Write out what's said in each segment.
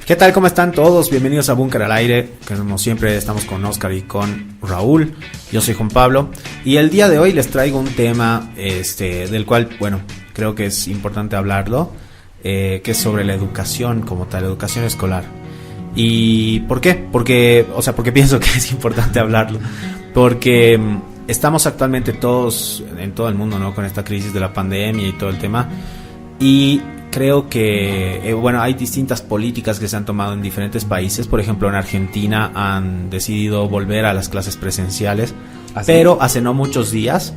¿Qué tal? ¿Cómo están todos? Bienvenidos a Búnker al Aire. Como siempre estamos con Oscar y con Raúl. Yo soy Juan Pablo y el día de hoy les traigo un tema del cual, bueno, creo que es importante hablarlo, que es sobre la educación como tal, educación escolar. ¿Y por qué? Porque pienso que es importante hablarlo. Porque estamos actualmente todos en todo el mundo, ¿no? Con esta crisis de la pandemia y todo el tema. Y creo que, hay distintas políticas que se han tomado en diferentes países. Por ejemplo, en Argentina han decidido volver a las clases presenciales. ¿Ah, sí? Pero hace no muchos días,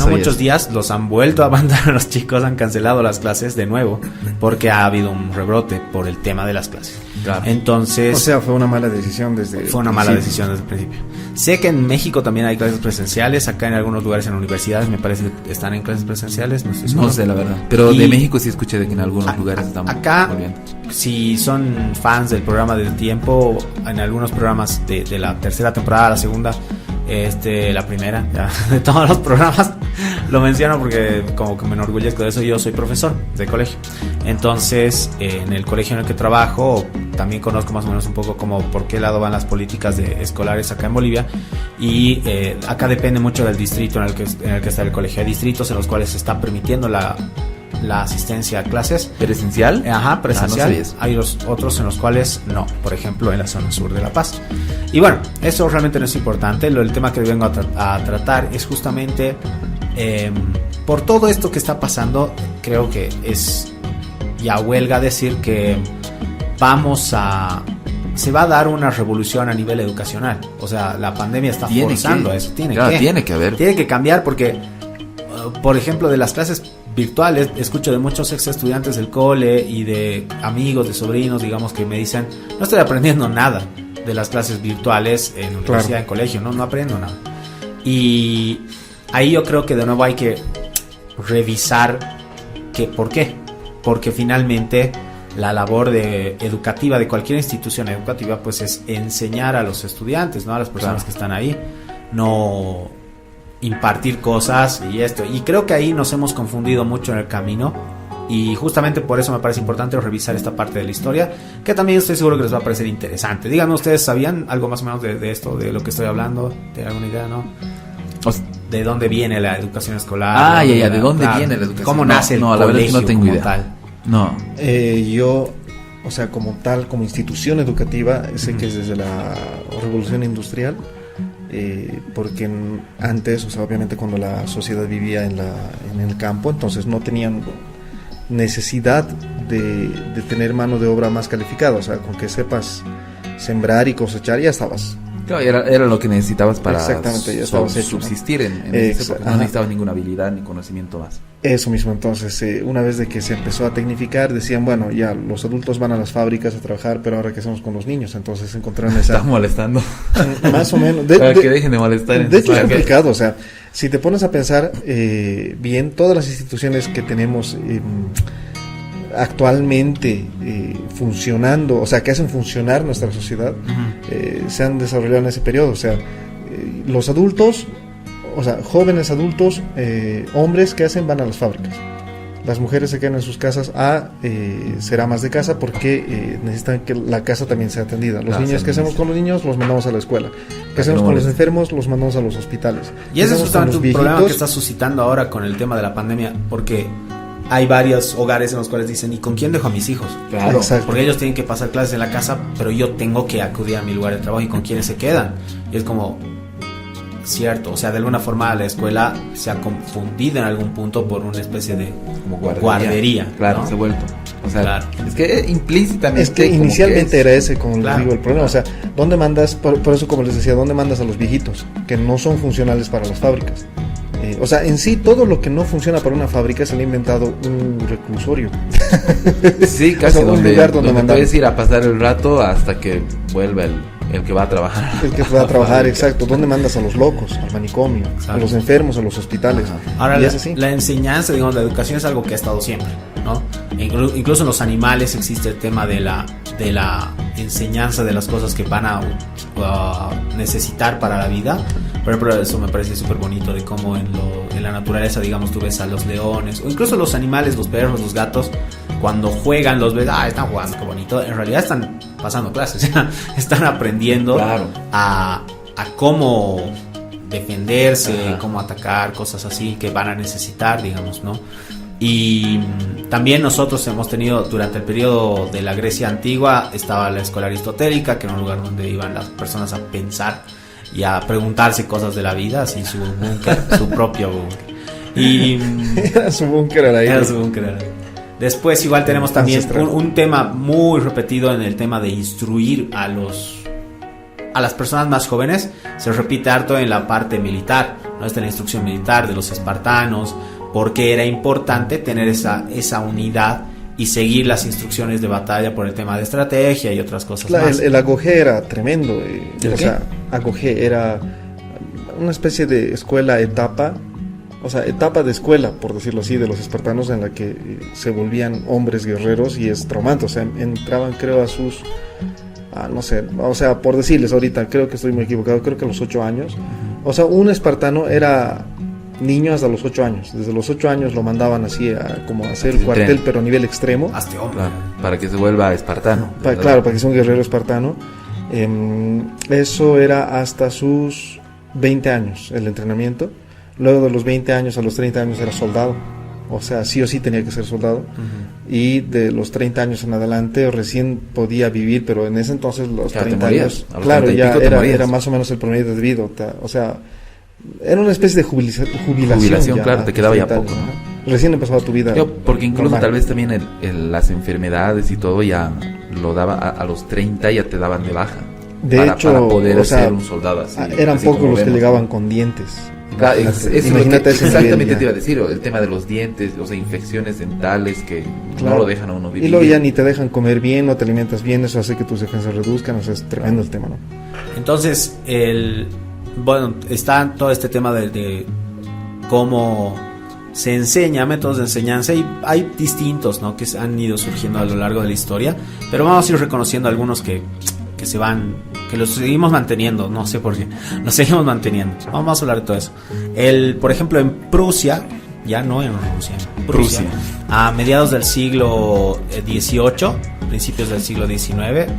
muchos días los han vuelto a abandonar a los chicos, han cancelado las clases de nuevo, porque ha habido un rebrote por el tema de las clases. Claro. Entonces, o sea, fue una mala decisión desde el principio. Sé que en México también hay clases presenciales, acá en algunos lugares en universidades me parece que están en clases presenciales, no sé la verdad, pero de México sí escuché de que en algunos lugares están acá volviendo. Si son fans del programa del tiempo, en algunos programas de la tercera temporada, la segunda, la primera, ya, de todos los programas lo menciono porque como que me enorgullezco de eso. Yo soy profesor de colegio, entonces en el colegio en el que trabajo también conozco más o menos un poco como por qué lado van las políticas escolares acá en Bolivia. Y acá depende mucho del distrito en el que está el colegio. Hay distritos en los cuales se está permitiendo la asistencia a clases ¿presencial? Ajá, presencial. No hay otros en los cuales no, por ejemplo en la zona sur de La Paz. Y bueno, eso realmente no es importante. El tema que vengo a tratar es justamente por todo esto que está pasando. Creo que es ya huelga decir que se va a dar una revolución a nivel educacional. O sea, la pandemia está forzando eso. Tiene que cambiar porque, por ejemplo, de las clases virtuales, escucho de muchos ex estudiantes del cole y de amigos, de sobrinos, digamos, que me dicen, no estoy aprendiendo nada de las clases virtuales en universidad, en colegio, no aprendo nada. Y ahí yo creo que de nuevo hay que revisar ¿por qué? Porque finalmente la labor educativa de cualquier institución educativa pues es enseñar a los estudiantes, ¿no? A las personas que están ahí, no impartir cosas y esto. Y creo que ahí nos hemos confundido mucho en el camino y justamente por eso me parece importante revisar esta parte de la historia, que también estoy seguro que les va a parecer interesante. Díganme, ¿ustedes sabían algo más o menos de esto, de lo que estoy hablando? ¿Tienen alguna idea, no? ¿De dónde viene la educación escolar? ¿De dónde viene la educación? ¿Cómo nace el colegio? La verdad no tengo idea. Tal? No. Yo, o sea, como institución educativa, sé que es desde la Revolución Industrial, porque antes, o sea, obviamente cuando la sociedad vivía en el campo, entonces no tenían necesidad de tener mano de obra más calificada, o sea, con que sepas sembrar y cosechar ya estabas. Claro, era lo que necesitabas para subsistir en ese, porque no necesitabas ninguna habilidad ni conocimiento más. Eso mismo, entonces una vez de que se empezó a tecnificar, decían, bueno, ya los adultos van a las fábricas a trabajar, pero ahora ¿qué hacemos con los niños? Entonces encontraron esa... Estás molestando. Más o menos. Para que dejen de molestar. De hecho es complicado, o sea, si te pones a pensar bien, todas las instituciones que tenemos actualmente funcionando, o sea, que hacen funcionar nuestra sociedad, se han desarrollado en ese periodo. O sea, los adultos, o sea, jóvenes adultos, hombres, ¿qué hacen? Van a las fábricas. Las mujeres se quedan en sus casas será más de casa porque necesitan que la casa también sea atendida. Los niños, ¿qué hacemos con los niños? Los mandamos a la escuela. ¿Qué hacemos con los enfermos? Los mandamos a los hospitales. Y ese es justamente un problema que está suscitando ahora con el tema de la pandemia, porque hay varios hogares en los cuales dicen, ¿y con quién dejo a mis hijos? Claro, porque ellos tienen que pasar clases en la casa, pero yo tengo que acudir a mi lugar de trabajo, ¿y con quiénes se quedan? Y es como, cierto, o sea, de alguna forma la escuela se ha confundido en algún punto por una especie de como guardería. Claro, ¿no? Se ha vuelto. O sea, claro. Es que implícitamente... Es que inicialmente era ese, como les digo, el problema. O sea, ¿dónde mandas? Por eso, como les decía, ¿dónde mandas a los viejitos? Que no son funcionales para las fábricas. O sea, en sí, todo lo que no funciona para una fábrica se le ha inventado un reclusorio. Sí, casi, o sea, un lugar donde puedes ir a pasar el rato hasta que vuelva el que va a trabajar. El que va a trabajar, exacto. ¿Dónde mandas a los locos? Al manicomio, exacto. A los enfermos, a los hospitales. Ahora, la enseñanza, digamos, la educación es algo que ha estado siempre, ¿no? Incluso en los animales existe el tema de la enseñanza de las cosas que van a necesitar para la vida. Por ejemplo, eso me parece súper bonito de cómo en la naturaleza, digamos, tú ves a los leones o incluso los animales, los perros, los gatos, cuando juegan los ves, están jugando, qué bonito. En realidad están pasando clases, están aprendiendo a cómo defenderse, cómo atacar, cosas así que van a necesitar, digamos, ¿no? Y también nosotros hemos tenido, durante el periodo de la Grecia antigua, estaba la escuela aristotélica, que era un lugar donde iban las personas a pensar y a preguntarse cosas de la vida, así su búnker, su propio búnker. Y era su búnker al aire. Era su búnker al aire. Después igual tenemos también un tema muy repetido en el tema de instruir a las personas más jóvenes. Se repite harto en la parte militar, ¿no? Está la instrucción militar de los espartanos, porque era importante tener esa unidad y seguir las instrucciones de batalla por el tema de estrategia y otras cosas más. El Agogé era tremendo. O sea, Agogé era una especie de escuela etapa, o sea, etapa de escuela, por decirlo así, de los espartanos, en la que se volvían hombres guerreros, y es traumante. O sea, entraban, creo, a sus... no sé, o sea, por decirles ahorita, creo que estoy muy equivocado, creo que a los 8 años. O sea, un espartano era niño hasta los 8 años. Desde los 8 años lo mandaban así a como a hacer el cuartel, pero a nivel extremo. Hasta hombre. Claro, para que se vuelva espartano. Claro, para que sea un guerrero espartano. Eso era hasta sus 20 años el entrenamiento. Luego de los 20 años a los 30 años era soldado. O sea, sí o sí tenía que ser soldado. Y de los 30 años en adelante recién podía vivir, pero en ese entonces los 30 años, claro, ya era más o menos el promedio de vida. O sea, era una especie de jubilación ya, claro, te quedaba ya poco, ¿no? Recién empezaba tu vida. Porque incluso normal. Tal vez también las enfermedades y todo ya lo daba a los 30, ya te daban de baja. De hecho, para poder ser un soldado así. Eran así pocos los que vemos, llegaban con dientes. Claro, Imagínate exactamente te iba a decir, el tema de los dientes, o sea, infecciones dentales que no lo dejan a uno vivir. Y luego ya ni te dejan comer bien, no te alimentas bien, eso hace que tus defensas reduzcan, o sea, es tremendo el tema, ¿no? Entonces, está todo este tema de cómo se enseña, métodos de enseñanza, y hay distintos, ¿no? Que han ido surgiendo a lo largo de la historia, pero vamos a ir reconociendo algunos que se van, que los seguimos manteniendo, no sé por qué, los seguimos manteniendo. Vamos a hablar de todo eso. Por ejemplo, en Prusia, ya no en Rusia, en Prusia, a mediados del siglo XVIII, principios del siglo XIX,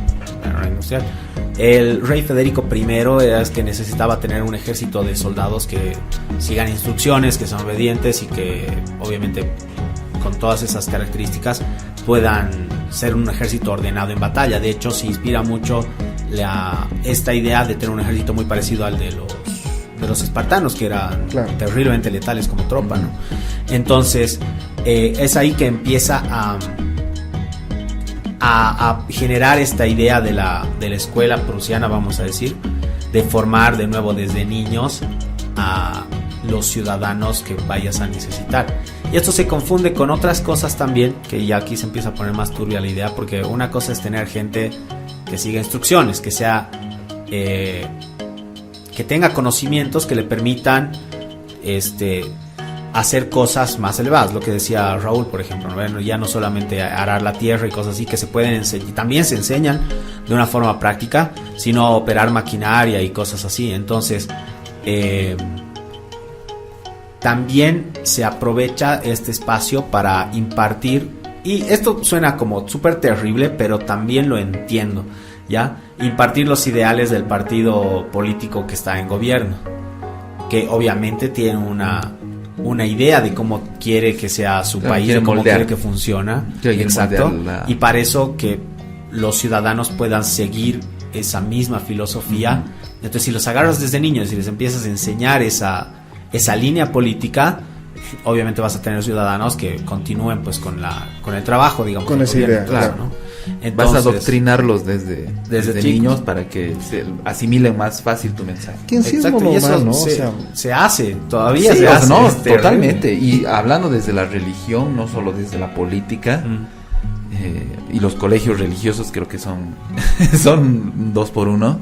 el rey Federico I era el que necesitaba tener un ejército de soldados que sigan instrucciones, que son obedientes y que obviamente con todas esas características puedan ser un ejército ordenado en batalla. De hecho, se inspira mucho esta idea de tener un ejército muy parecido al de los espartanos, que eran terriblemente letales como tropa, ¿no? Entonces, es ahí que empieza a generar esta idea de la escuela prusiana, vamos a decir, de formar de nuevo desde niños a los ciudadanos que vayas a necesitar. Y esto se confunde con otras cosas también, que ya aquí se empieza a poner más turbia la idea, porque una cosa es tener gente que siga instrucciones, que sea que tenga conocimientos que le permitan hacer cosas más elevadas, lo que decía Raúl, por ejemplo, ¿no? Ya no solamente arar la tierra y cosas así que se pueden enseñar, también se enseñan de una forma práctica, sino operar maquinaria y cosas así. Entonces, también se aprovecha este espacio para impartir, y esto suena como súper terrible, pero también lo entiendo, ¿ya? Impartir los ideales del partido político que está en gobierno, que obviamente tiene una idea de cómo quiere que sea su país, de cómo quiere que funciona. Exacto. Y para eso que los ciudadanos puedan seguir esa misma filosofía. Entonces, si los agarras desde niños y les empiezas a enseñar esa línea política, obviamente vas a tener ciudadanos que continúen pues con el trabajo, digamos, con esa idea, claro, ¿no? Entonces, vas a adoctrinarlos desde niños para que se asimilen más fácil tu mensaje. Exacto, y eso ¿no? se hace, todavía sí, se hace. No, totalmente. Y hablando desde la religión, no solo desde la política, y los colegios religiosos creo que son 2 por 1.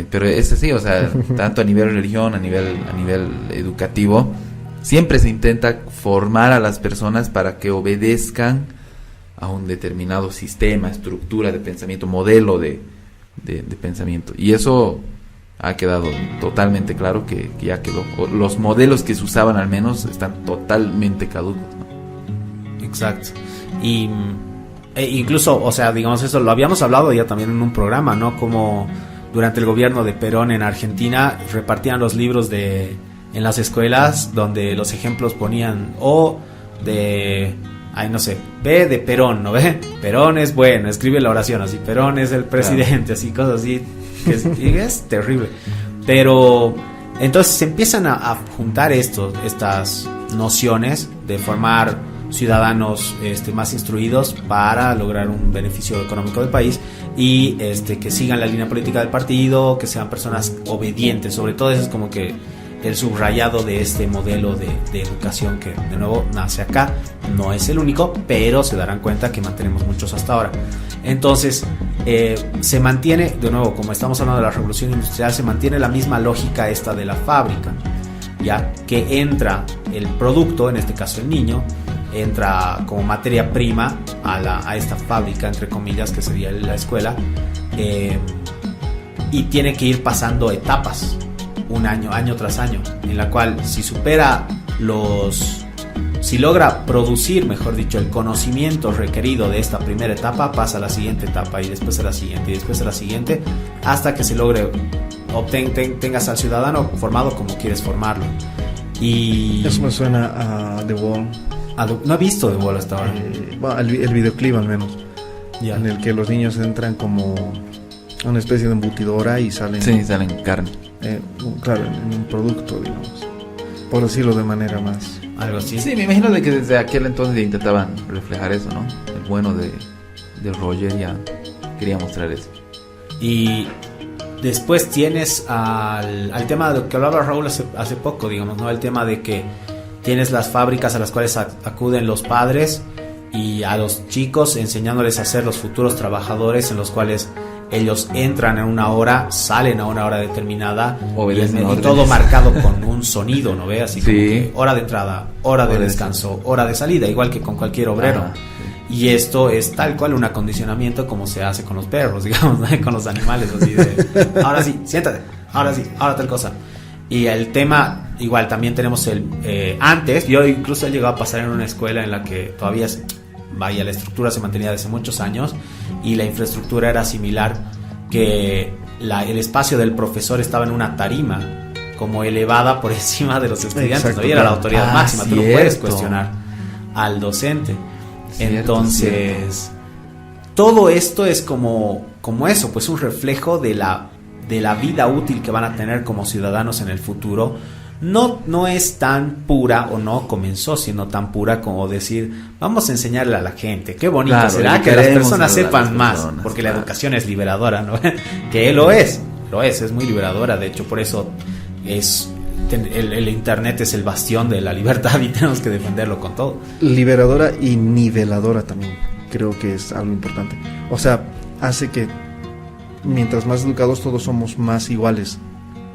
Pero es así, o sea, tanto a nivel religión, a nivel educativo, siempre se intenta formar a las personas para que obedezcan a un determinado sistema, estructura de pensamiento, modelo de pensamiento. Y eso ha quedado totalmente claro que ya quedó. Los modelos que se usaban al menos están totalmente caducos, ¿no? Exacto. Y incluso, o sea, digamos, eso lo habíamos hablado ya también en un programa, ¿no? Como durante el gobierno de Perón en Argentina repartían los libros en las escuelas donde los ejemplos ponían no sé, B de Perón, ¿no ve? Perón es bueno, escribe la oración así, Perón es el presidente, claro. Así, cosas así, y es terrible. Pero entonces se empiezan a juntar estas nociones de formar ciudadanos más instruidos para lograr un beneficio económico del país y que sigan la línea política del partido, que sean personas obedientes. Sobre todo eso es como que el subrayado de este modelo de educación que de nuevo nace acá. No es el único, pero se darán cuenta que mantenemos muchos hasta ahora. Entonces se mantiene, de nuevo, como estamos hablando de la revolución industrial, se mantiene la misma lógica esta de la fábrica, ya que entra el producto, en este caso el niño, entra como materia prima a esta fábrica, entre comillas, que sería la escuela, y tiene que ir pasando etapas, año tras año, en la cual si logra producir, mejor dicho, el conocimiento requerido de esta primera etapa, pasa a la siguiente etapa y después a la siguiente y después a la siguiente, hasta que se logre tengas al ciudadano formado como quieres formarlo. Y eso me suena a The Wall. No he visto The Wall hasta ahora. El videoclip al menos, en el que los niños entran como una especie de embutidora y salen carne. Claro, en un producto, digamos, por decirlo de manera más algo así. Sí, me imagino de que desde aquel entonces intentaban reflejar eso, ¿no? El bueno de Roger ya quería mostrar eso. Y después tienes al tema de lo que hablaba Raúl hace poco, digamos, ¿no? El tema de que tienes las fábricas a las cuales acuden los padres y a los chicos enseñándoles a ser los futuros trabajadores, en los cuales ellos entran en una hora, salen a una hora determinada y todo marcado con un sonido, ¿no ve? Así como que hora de entrada, hora de descanso, hora de salida, igual que con cualquier obrero. Y esto es tal cual un acondicionamiento como se hace con los perros, digamos, ¿no? Con los animales, así de ahora sí, siéntate, ahora sí, ahora tal cosa. Y el tema, igual también tenemos antes, yo incluso he llegado a pasar en una escuela en la que todavía la estructura se mantenía desde muchos años y la infraestructura era similar, que el espacio del profesor estaba en una tarima como elevada por encima de los estudiantes. Todavía era la autoridad máxima, tú no puedes cuestionar al docente. Entonces todo esto es como eso, pues un reflejo de la vida útil que van a tener como ciudadanos en el futuro. No es tan pura, o no comenzó siendo tan pura como decir, vamos a enseñarle a la gente, qué bonito será que las personas sepan más, porque la educación es liberadora, ¿no? Que lo es muy liberadora. De hecho, por eso el internet es el bastión de la libertad y tenemos que defenderlo con todo. Liberadora y niveladora también, creo que es algo importante. O sea, hace que mientras más educados todos somos más iguales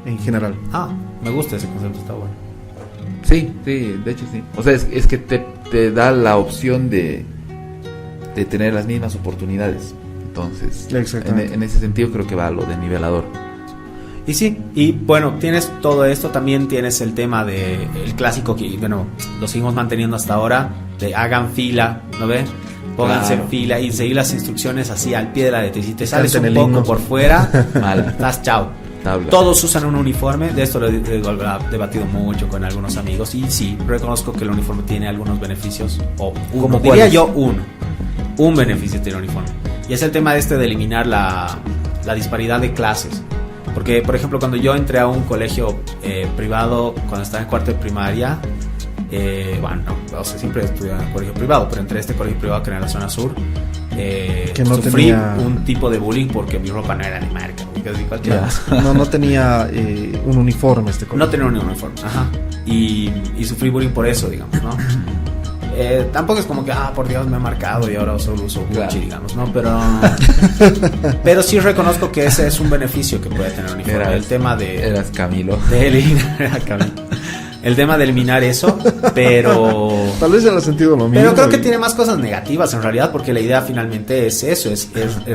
en general. Me gusta ese concepto, está bueno. Sí, de hecho sí. O sea, es que te da la opción de tener las mismas oportunidades. Entonces, en ese sentido creo que va a lo de nivelador. Y sí, y bueno, tienes todo esto, también tienes el tema de el clásico que, bueno, lo seguimos manteniendo hasta ahora, de hagan fila, ¿no ven? Pónganse en fila y seguir las instrucciones así al pie de la letra. Y si te sales un poco por fuera, mal, estás chao. Todos usan un uniforme, de esto lo he debatido mucho con algunos amigos, y sí, reconozco que el uniforme tiene algunos beneficios, como diría yo, un beneficio tiene el uniforme, y es el tema de eliminar la disparidad de clases. Porque, por ejemplo, cuando yo entré a un colegio privado, cuando estaba en cuarto de primaria, siempre estudié en un colegio privado, pero entré a este colegio privado que era en la zona sur, sufrí un tipo de bullying porque mi ropa no era de marca, no tenía un uniforme este colegio. No tenía un uniforme, y sufrí bullying por eso, digamos, ¿no? Tampoco es como que por Dios me ha marcado y ahora solo uso Gucci, digamos, ¿no? Pero sí reconozco que ese es un beneficio que puede tener un uniforme. El tema de... Eras Camilo. Era Camilo. El tema de eliminar eso, pero... Tal vez en el sentido lo mismo. Pero creo que tiene más cosas negativas en realidad, porque la idea finalmente es eso, es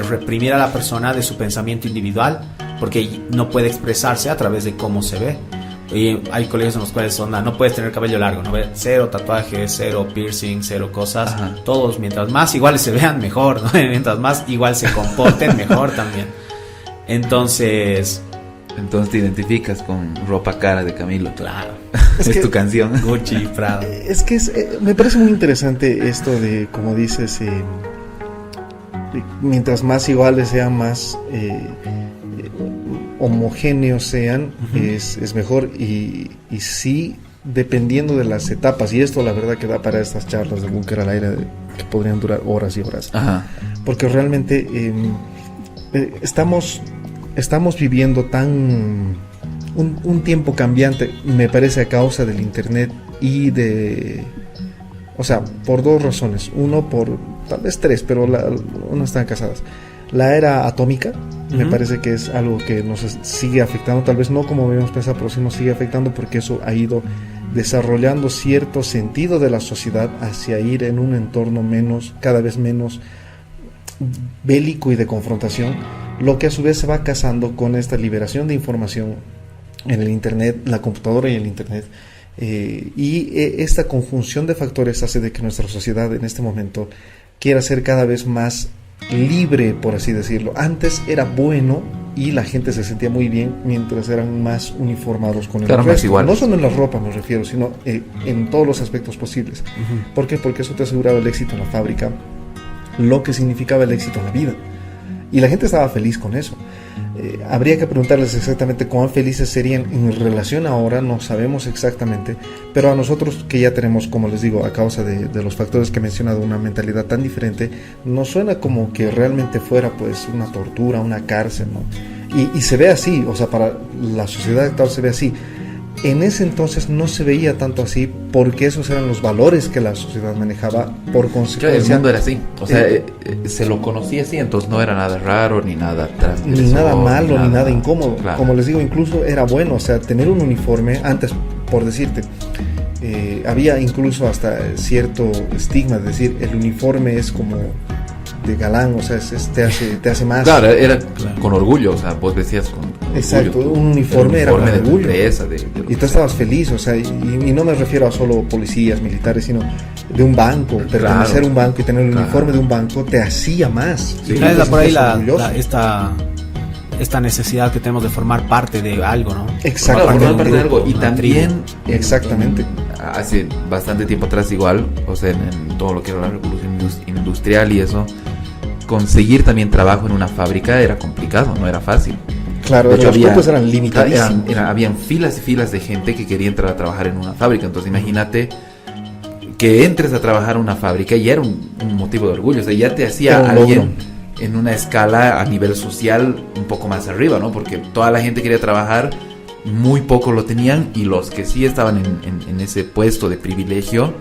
reprimir a la persona de su pensamiento individual porque no puede expresarse a través de cómo se ve. Y hay colegios en los cuales no puedes tener cabello largo, ¿no? Cero tatuajes, cero piercing, cero cosas. Ajá. Todos, mientras más iguales se vean, mejor, ¿no? Mientras más igual se comporten, mejor también. Entonces te identificas con Ropa Cara de Camilo. Claro. Es tu canción. Gucci, Prada. Es que me parece muy interesante esto de, como dices, mientras más iguales sean, más homogéneos sean, es mejor. Y sí, dependiendo de las etapas, y esto la verdad que da para estas charlas de Búnker al Aire que podrían durar horas y horas. Ajá. Porque realmente estamos viviendo un tiempo cambiante, me parece, a causa del internet y o sea, por dos razones. Uno, tal vez tres, pero no están casadas. La era atómica, me parece que es algo que nos sigue afectando, tal vez no como habíamos pensado, pero sí nos sigue afectando, porque eso ha ido desarrollando cierto sentido de la sociedad hacia ir en un entorno cada vez menos bélico y de confrontación, lo que a su vez se va casando con esta liberación de información en el internet, la computadora y el internet, y esta conjunción de factores hace de que nuestra sociedad en este momento quiera ser cada vez más libre, por así decirlo. Antes era bueno y la gente se sentía muy bien mientras eran más uniformados con el resto. Igual. No solo en la ropa me refiero, sino en todos los aspectos posibles. ¿Por qué? Porque eso te aseguraba el éxito en la fábrica, lo que significaba el éxito en la vida, y la gente estaba feliz con eso. Habría que preguntarles exactamente cuán felices serían en relación ahora, no sabemos exactamente, pero a nosotros que ya tenemos, como les digo, a causa de los factores que he mencionado, una mentalidad tan diferente, nos suena como que realmente fuera pues una tortura, una cárcel, ¿no? Y se ve así, o sea, para la sociedad actual se ve así. En ese entonces no se veía tanto así, porque esos eran los valores que la sociedad manejaba. Por consecuencia, el mundo era así, o sea, se lo conocía así, entonces no era nada raro, ni nada transgresor, ni nada malo, ni nada incómodo. Claro. Como les digo, incluso era bueno, o sea, tener un uniforme, antes, por decirte, había incluso hasta cierto estigma, es decir, el uniforme es como de galán, o sea, te hace más. Claro, era con orgullo, o sea, vos decías con exacto, orgullo, un uniforme era con orgullo. Y tú estabas feliz, o sea, y no me refiero a solo policías, militares, sino de un banco, pertenecer a un banco y tener el uniforme de un banco te hacía más. Sí, por ahí esta necesidad que tenemos de formar parte de algo, ¿no? Exacto, formar parte de algo. Y también, exactamente, hace bastante tiempo atrás igual, o sea, en todo lo que era la revolución industrial y eso, conseguir también trabajo en una fábrica era complicado, no era fácil. Claro, los cupos eran limitadísimos. Habían filas y filas de gente que quería entrar a trabajar en una fábrica. Entonces imagínate que entres a trabajar en una fábrica y era un motivo de orgullo, o sea, ya te hacía alguien en una escala a nivel social un poco más arriba, ¿no? Porque toda la gente quería trabajar, muy poco lo tenían, y los que sí estaban en ese puesto de privilegio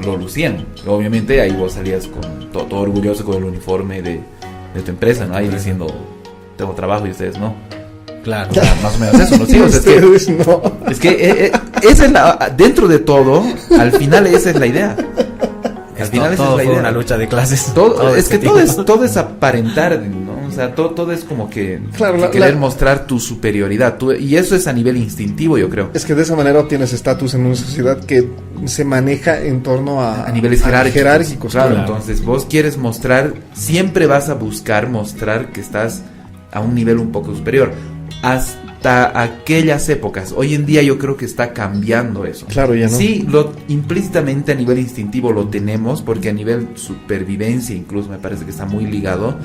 lo lucían. Obviamente ahí vos salías con todo orgulloso con el uniforme de tu empresa, ¿no? Ahí diciendo, tengo trabajo y ustedes no. Claro, más o menos eso, ¿no? Sí, o sea, es que esa es dentro de todo, al final esa es la idea. Al final esa es la idea. Una lucha de clases. Todo es aparentar, ¿no? O sea, todo es como que, claro, querer mostrar tu superioridad. Y eso es a nivel instintivo, yo creo. Es que de esa manera obtienes estatus en una sociedad que se maneja en torno a niveles jerárquicos. Claro. Entonces vos quieres mostrar, siempre vas a buscar mostrar que estás a un nivel un poco superior. Hasta aquellas épocas. Hoy en día yo creo que está cambiando eso. Claro, ya no. Sí, implícitamente a nivel instintivo lo tenemos, porque a nivel supervivencia incluso me parece que está muy ligado.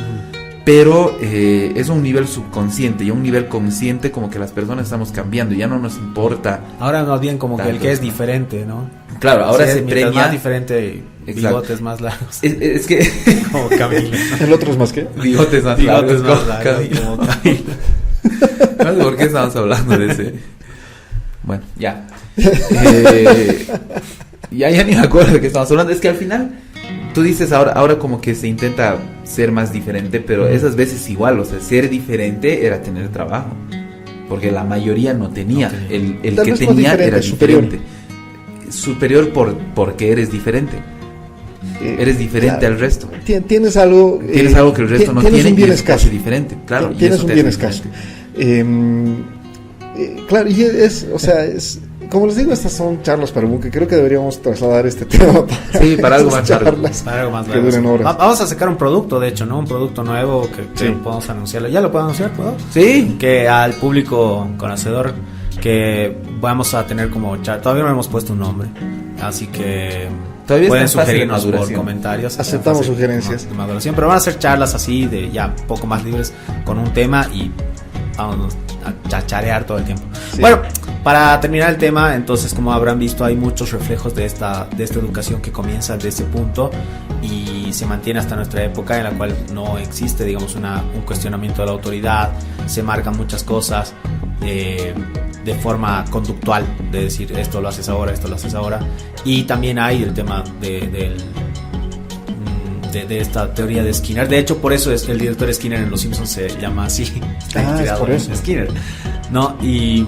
Pero es un nivel subconsciente, y a un nivel consciente como que las personas estamos cambiando, ya no nos importa. Ahora más bien como tanto, que el que es diferente, ¿no? Claro, ahora se premia más diferente, bigotes más largos. Es que como Camilo, ¿no? ¿El otro es más qué? Bigotes más largos como Camilo. No sé por qué estamos hablando de ese. Bueno, ya. Ya ni me acuerdo de qué estamos hablando. Es que al final tú dices ahora como que se intenta ser más diferente, pero esas veces igual, o sea, ser diferente era tener trabajo, porque la mayoría no tenía. El que tenía era diferente. Superior porque eres diferente. Eres diferente, claro, al resto. Tienes algo que el resto no tiene, un bien escaso. Diferente, claro. Tienes un bien escaso. Claro, y es como les digo, estas son charlas para el búnker. Creo que deberíamos trasladar este tema para algo más charlas, para algo más que duren horas. Vamos a sacar un producto, de hecho, ¿no? Un producto nuevo que podemos anunciarlo. ¿Ya lo puedo anunciar? ¿Puedo? Sí. Que al público conocedor que vamos a tener como charla. Todavía no hemos puesto un nombre, así que todavía pueden sugerirnos por comentarios. Aceptamos sugerencias. Pero van a ser charlas así de ya un poco más libres con un tema y vamos a chacharear todo el tiempo. Sí. Bueno, para terminar el tema, entonces, como habrán visto, hay muchos reflejos de esta educación que comienza desde ese punto y se mantiene hasta nuestra época, en la cual no existe, digamos, un cuestionamiento de la autoridad. Se marcan muchas cosas de forma conductual, de decir esto lo haces ahora, esto lo haces ahora. Y también hay el tema de esta teoría de Skinner. De hecho, por eso es el director Skinner en Los Simpsons se llama así. Es por eso. Skinner, ¿no? Y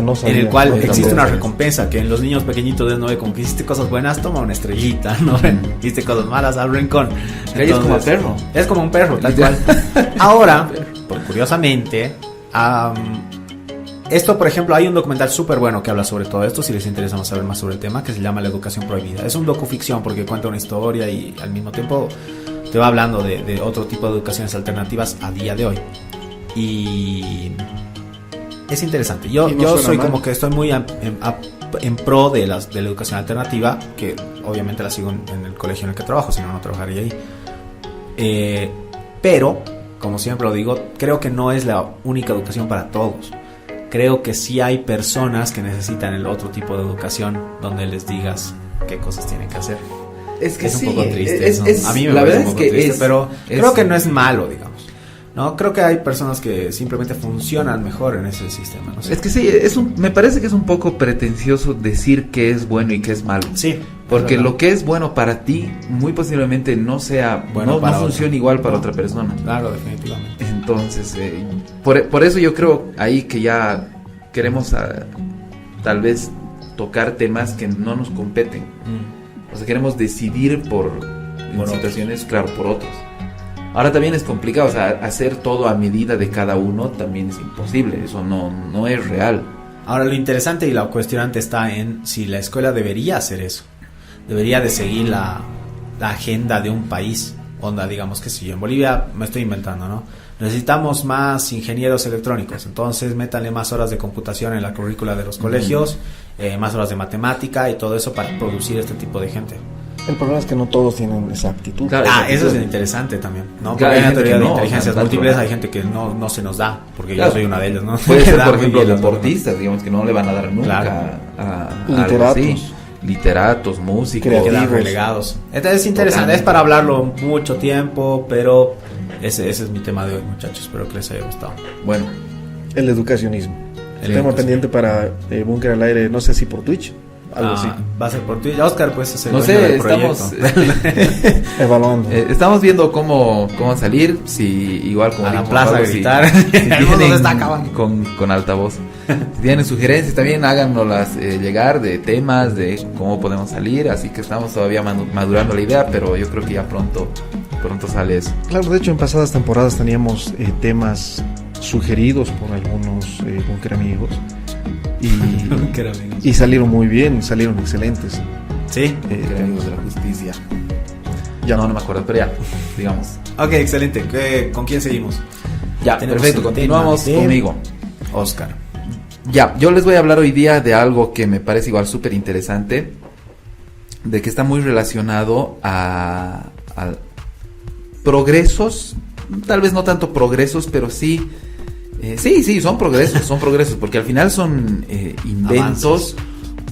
no en el cual existe una recompensa, que en los niños pequeñitos de 9, como que hiciste cosas buenas, toma una estrellita, ¿no? Hiciste cosas malas, al rincón. Es como un perro. Es como un perro, tal cual. Ahora, curiosamente, esto, por ejemplo, hay un documental súper bueno que habla sobre todo esto, si les interesa saber más sobre el tema, que se llama La Educación Prohibida. Es un docuficción porque cuenta una historia y al mismo tiempo te va hablando de otro tipo de educaciones alternativas a día de hoy. Y es interesante. Yo soy como que estoy muy en pro de la educación alternativa, que obviamente la sigo en el colegio en el que trabajo, si no, no trabajaría ahí. Pero, como siempre lo digo, creo que no es la única educación para todos. Creo que sí hay personas que necesitan el otro tipo de educación donde les digas qué cosas tienen que hacer. Es que es sí, un poco triste. A mí me parece un poco triste, pero creo que no es malo, digamos. No, creo que hay personas que simplemente funcionan mejor en ese sistema. No sé. Es que sí, me parece que es un poco pretencioso decir qué es bueno y qué es malo. Sí. Porque lo que es bueno para ti, muy posiblemente no sea bueno, no funcione igual para otra persona. Claro, definitivamente. Entonces, por eso yo creo ahí que ya queremos tal vez tocar temas que no nos competen. O sea, queremos decidir por situaciones, claro, por otros. Ahora también es complicado, o sea, hacer todo a medida de cada uno también es imposible, eso no es real. Ahora lo interesante y lo cuestionante está en si la escuela debería hacer eso, debería de seguir la agenda de un país, onda, digamos que si yo en Bolivia me estoy inventando, ¿no? Necesitamos más ingenieros electrónicos, entonces métanle más horas de computación en la currícula de los colegios, más horas de matemática y todo eso para producir este tipo de gente. El problema es que no todos tienen esa aptitud. Claro, eso es interesante también, ¿no? Porque hay una teoría de inteligencias múltiples, hay gente que no se nos da, porque yo soy una de ellas, ¿no? Puede ser, por ejemplo, deportistas, digamos, que no le van a dar nunca literatos, músicos, quedan relegados. Entonces es interesante, es para hablarlo mucho tiempo, pero ese es mi tema de hoy, muchachos. Espero que les haya gustado. Bueno, el educacionismo. El tema pendiente para Búnker al Aire, no sé si por Twitch. Algo así. Va a ser por Twitch. Oscar, pues es el no sé, estamos evaluando. Estamos viendo cómo salir. Si igual como a la plaza Pablo, gritar. El mundo se está acabando. Con altavoz. Si tienen sugerencias también háganoslas llegar de temas, de cómo podemos salir. Así que estamos todavía madurando la idea, pero yo creo que ya pronto sale eso. Claro, de hecho en pasadas temporadas teníamos temas sugeridos por algunos Búnker amigos. Y salieron muy bien, salieron excelentes. Sí, amigos de la justicia. Ya no me acuerdo, pero ya, digamos. Ok, excelente. ¿Con quién seguimos? Ya, perfecto, continuamos conmigo. Oscar. Ya, yo les voy a hablar hoy día de algo que me parece igual súper interesante, de que está muy relacionado a progresos, tal vez no tanto progresos, pero sí. Sí, son progresos, porque al final son inventos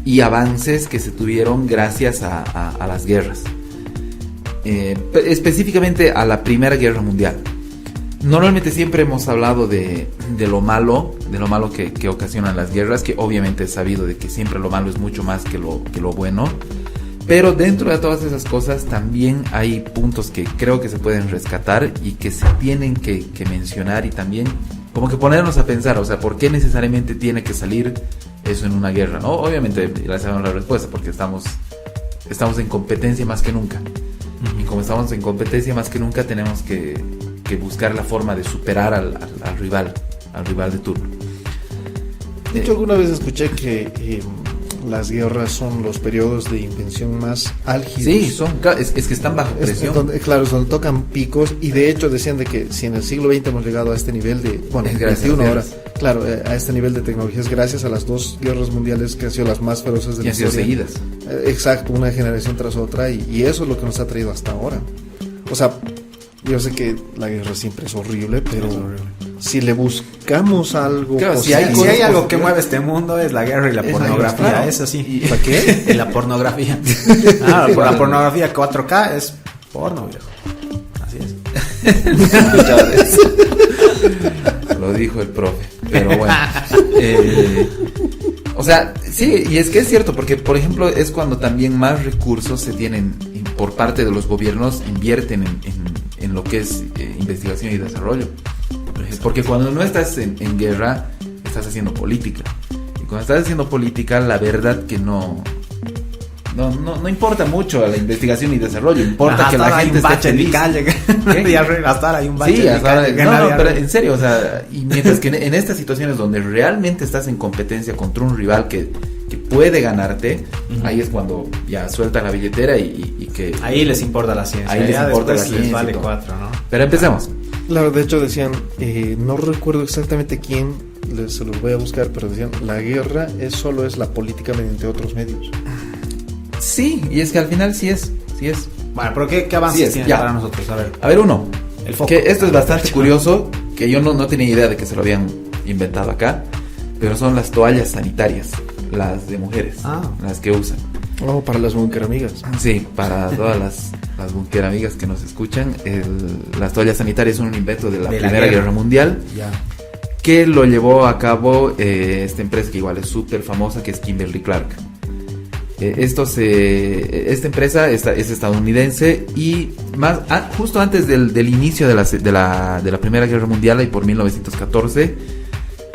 y avances que se tuvieron gracias a las guerras, específicamente a la Primera Guerra Mundial. Normalmente siempre hemos hablado de lo malo que ocasionan las guerras, que obviamente es sabido de que siempre lo malo es mucho más que lo bueno, pero dentro de todas esas cosas también hay puntos que creo que se pueden rescatar y que se tienen que mencionar y también como que ponernos a pensar, o sea, ¿por qué necesariamente tiene que salir eso en una guerra? ¿No? Obviamente ya sabemos la respuesta, porque estamos en competencia más que nunca. Y como estamos en competencia más que nunca, tenemos que buscar la forma de superar al rival, rival de turno. De hecho, alguna vez escuché que las guerras son los periodos de invención más álgidos. Sí, es que están bajo presión. Claro, es donde tocan picos, y de hecho decían de que si en el siglo XX hemos llegado a este nivel de, bueno, es gracias 21 ahora, claro, a este nivel de tecnología es gracias a las dos guerras mundiales que han sido las más feroces de la historia. Y han sido seguidas. Exacto, una generación tras otra, y eso es lo que nos ha traído hasta ahora. O sea, yo sé que la guerra siempre es horrible, pero si le buscamos algo, claro, si hay algo que mueve este mundo es la guerra y la pornografía, claro. Eso sí. ¿Para qué? Y la pornografía. Por la pornografía 4K es porno, viejo. Así es. Lo dijo el profe, pero bueno. O sea, sí, y es que es cierto, porque por ejemplo es cuando también más recursos se tienen por parte de los gobiernos, invierten en lo que es investigación y desarrollo. Porque cuando no estás en guerra, estás haciendo política. Y cuando estás haciendo política, la verdad que no importa mucho la investigación y desarrollo. Importa que la gente esté feliz. Hasta hay un bache. Sí, pero en serio, o sea, y mientras que en estas situaciones donde realmente estás en competencia contra un rival que puede ganarte, ahí es cuando ya sueltan la billetera y que... Ahí les importa la ciencia. Ahí les importa la ciencia. Les vale 4, ¿no? Pero empecemos. Claro, de hecho decían, no recuerdo exactamente quién, se los voy a buscar, pero decían, la guerra solo es la política mediante otros medios. Sí, y es que al final sí es. Bueno, pero ¿qué avances tiene para nosotros? A ver, uno. El foco. Que esto es bastante curioso, que yo no tenía idea de que se lo habían inventado acá, pero son las toallas sanitarias, las de mujeres, las que usan. Oh, para las bunkeramigas. Sí, para todas las bunkeramigas que nos escuchan, las toallas sanitarias son un invento de la Primera Guerra Mundial, que lo llevó a cabo esta empresa que igual es súper famosa, que es Kimberly-Clark. Esta empresa es estadounidense, y justo antes del inicio de la Primera Guerra Mundial, y por 1914,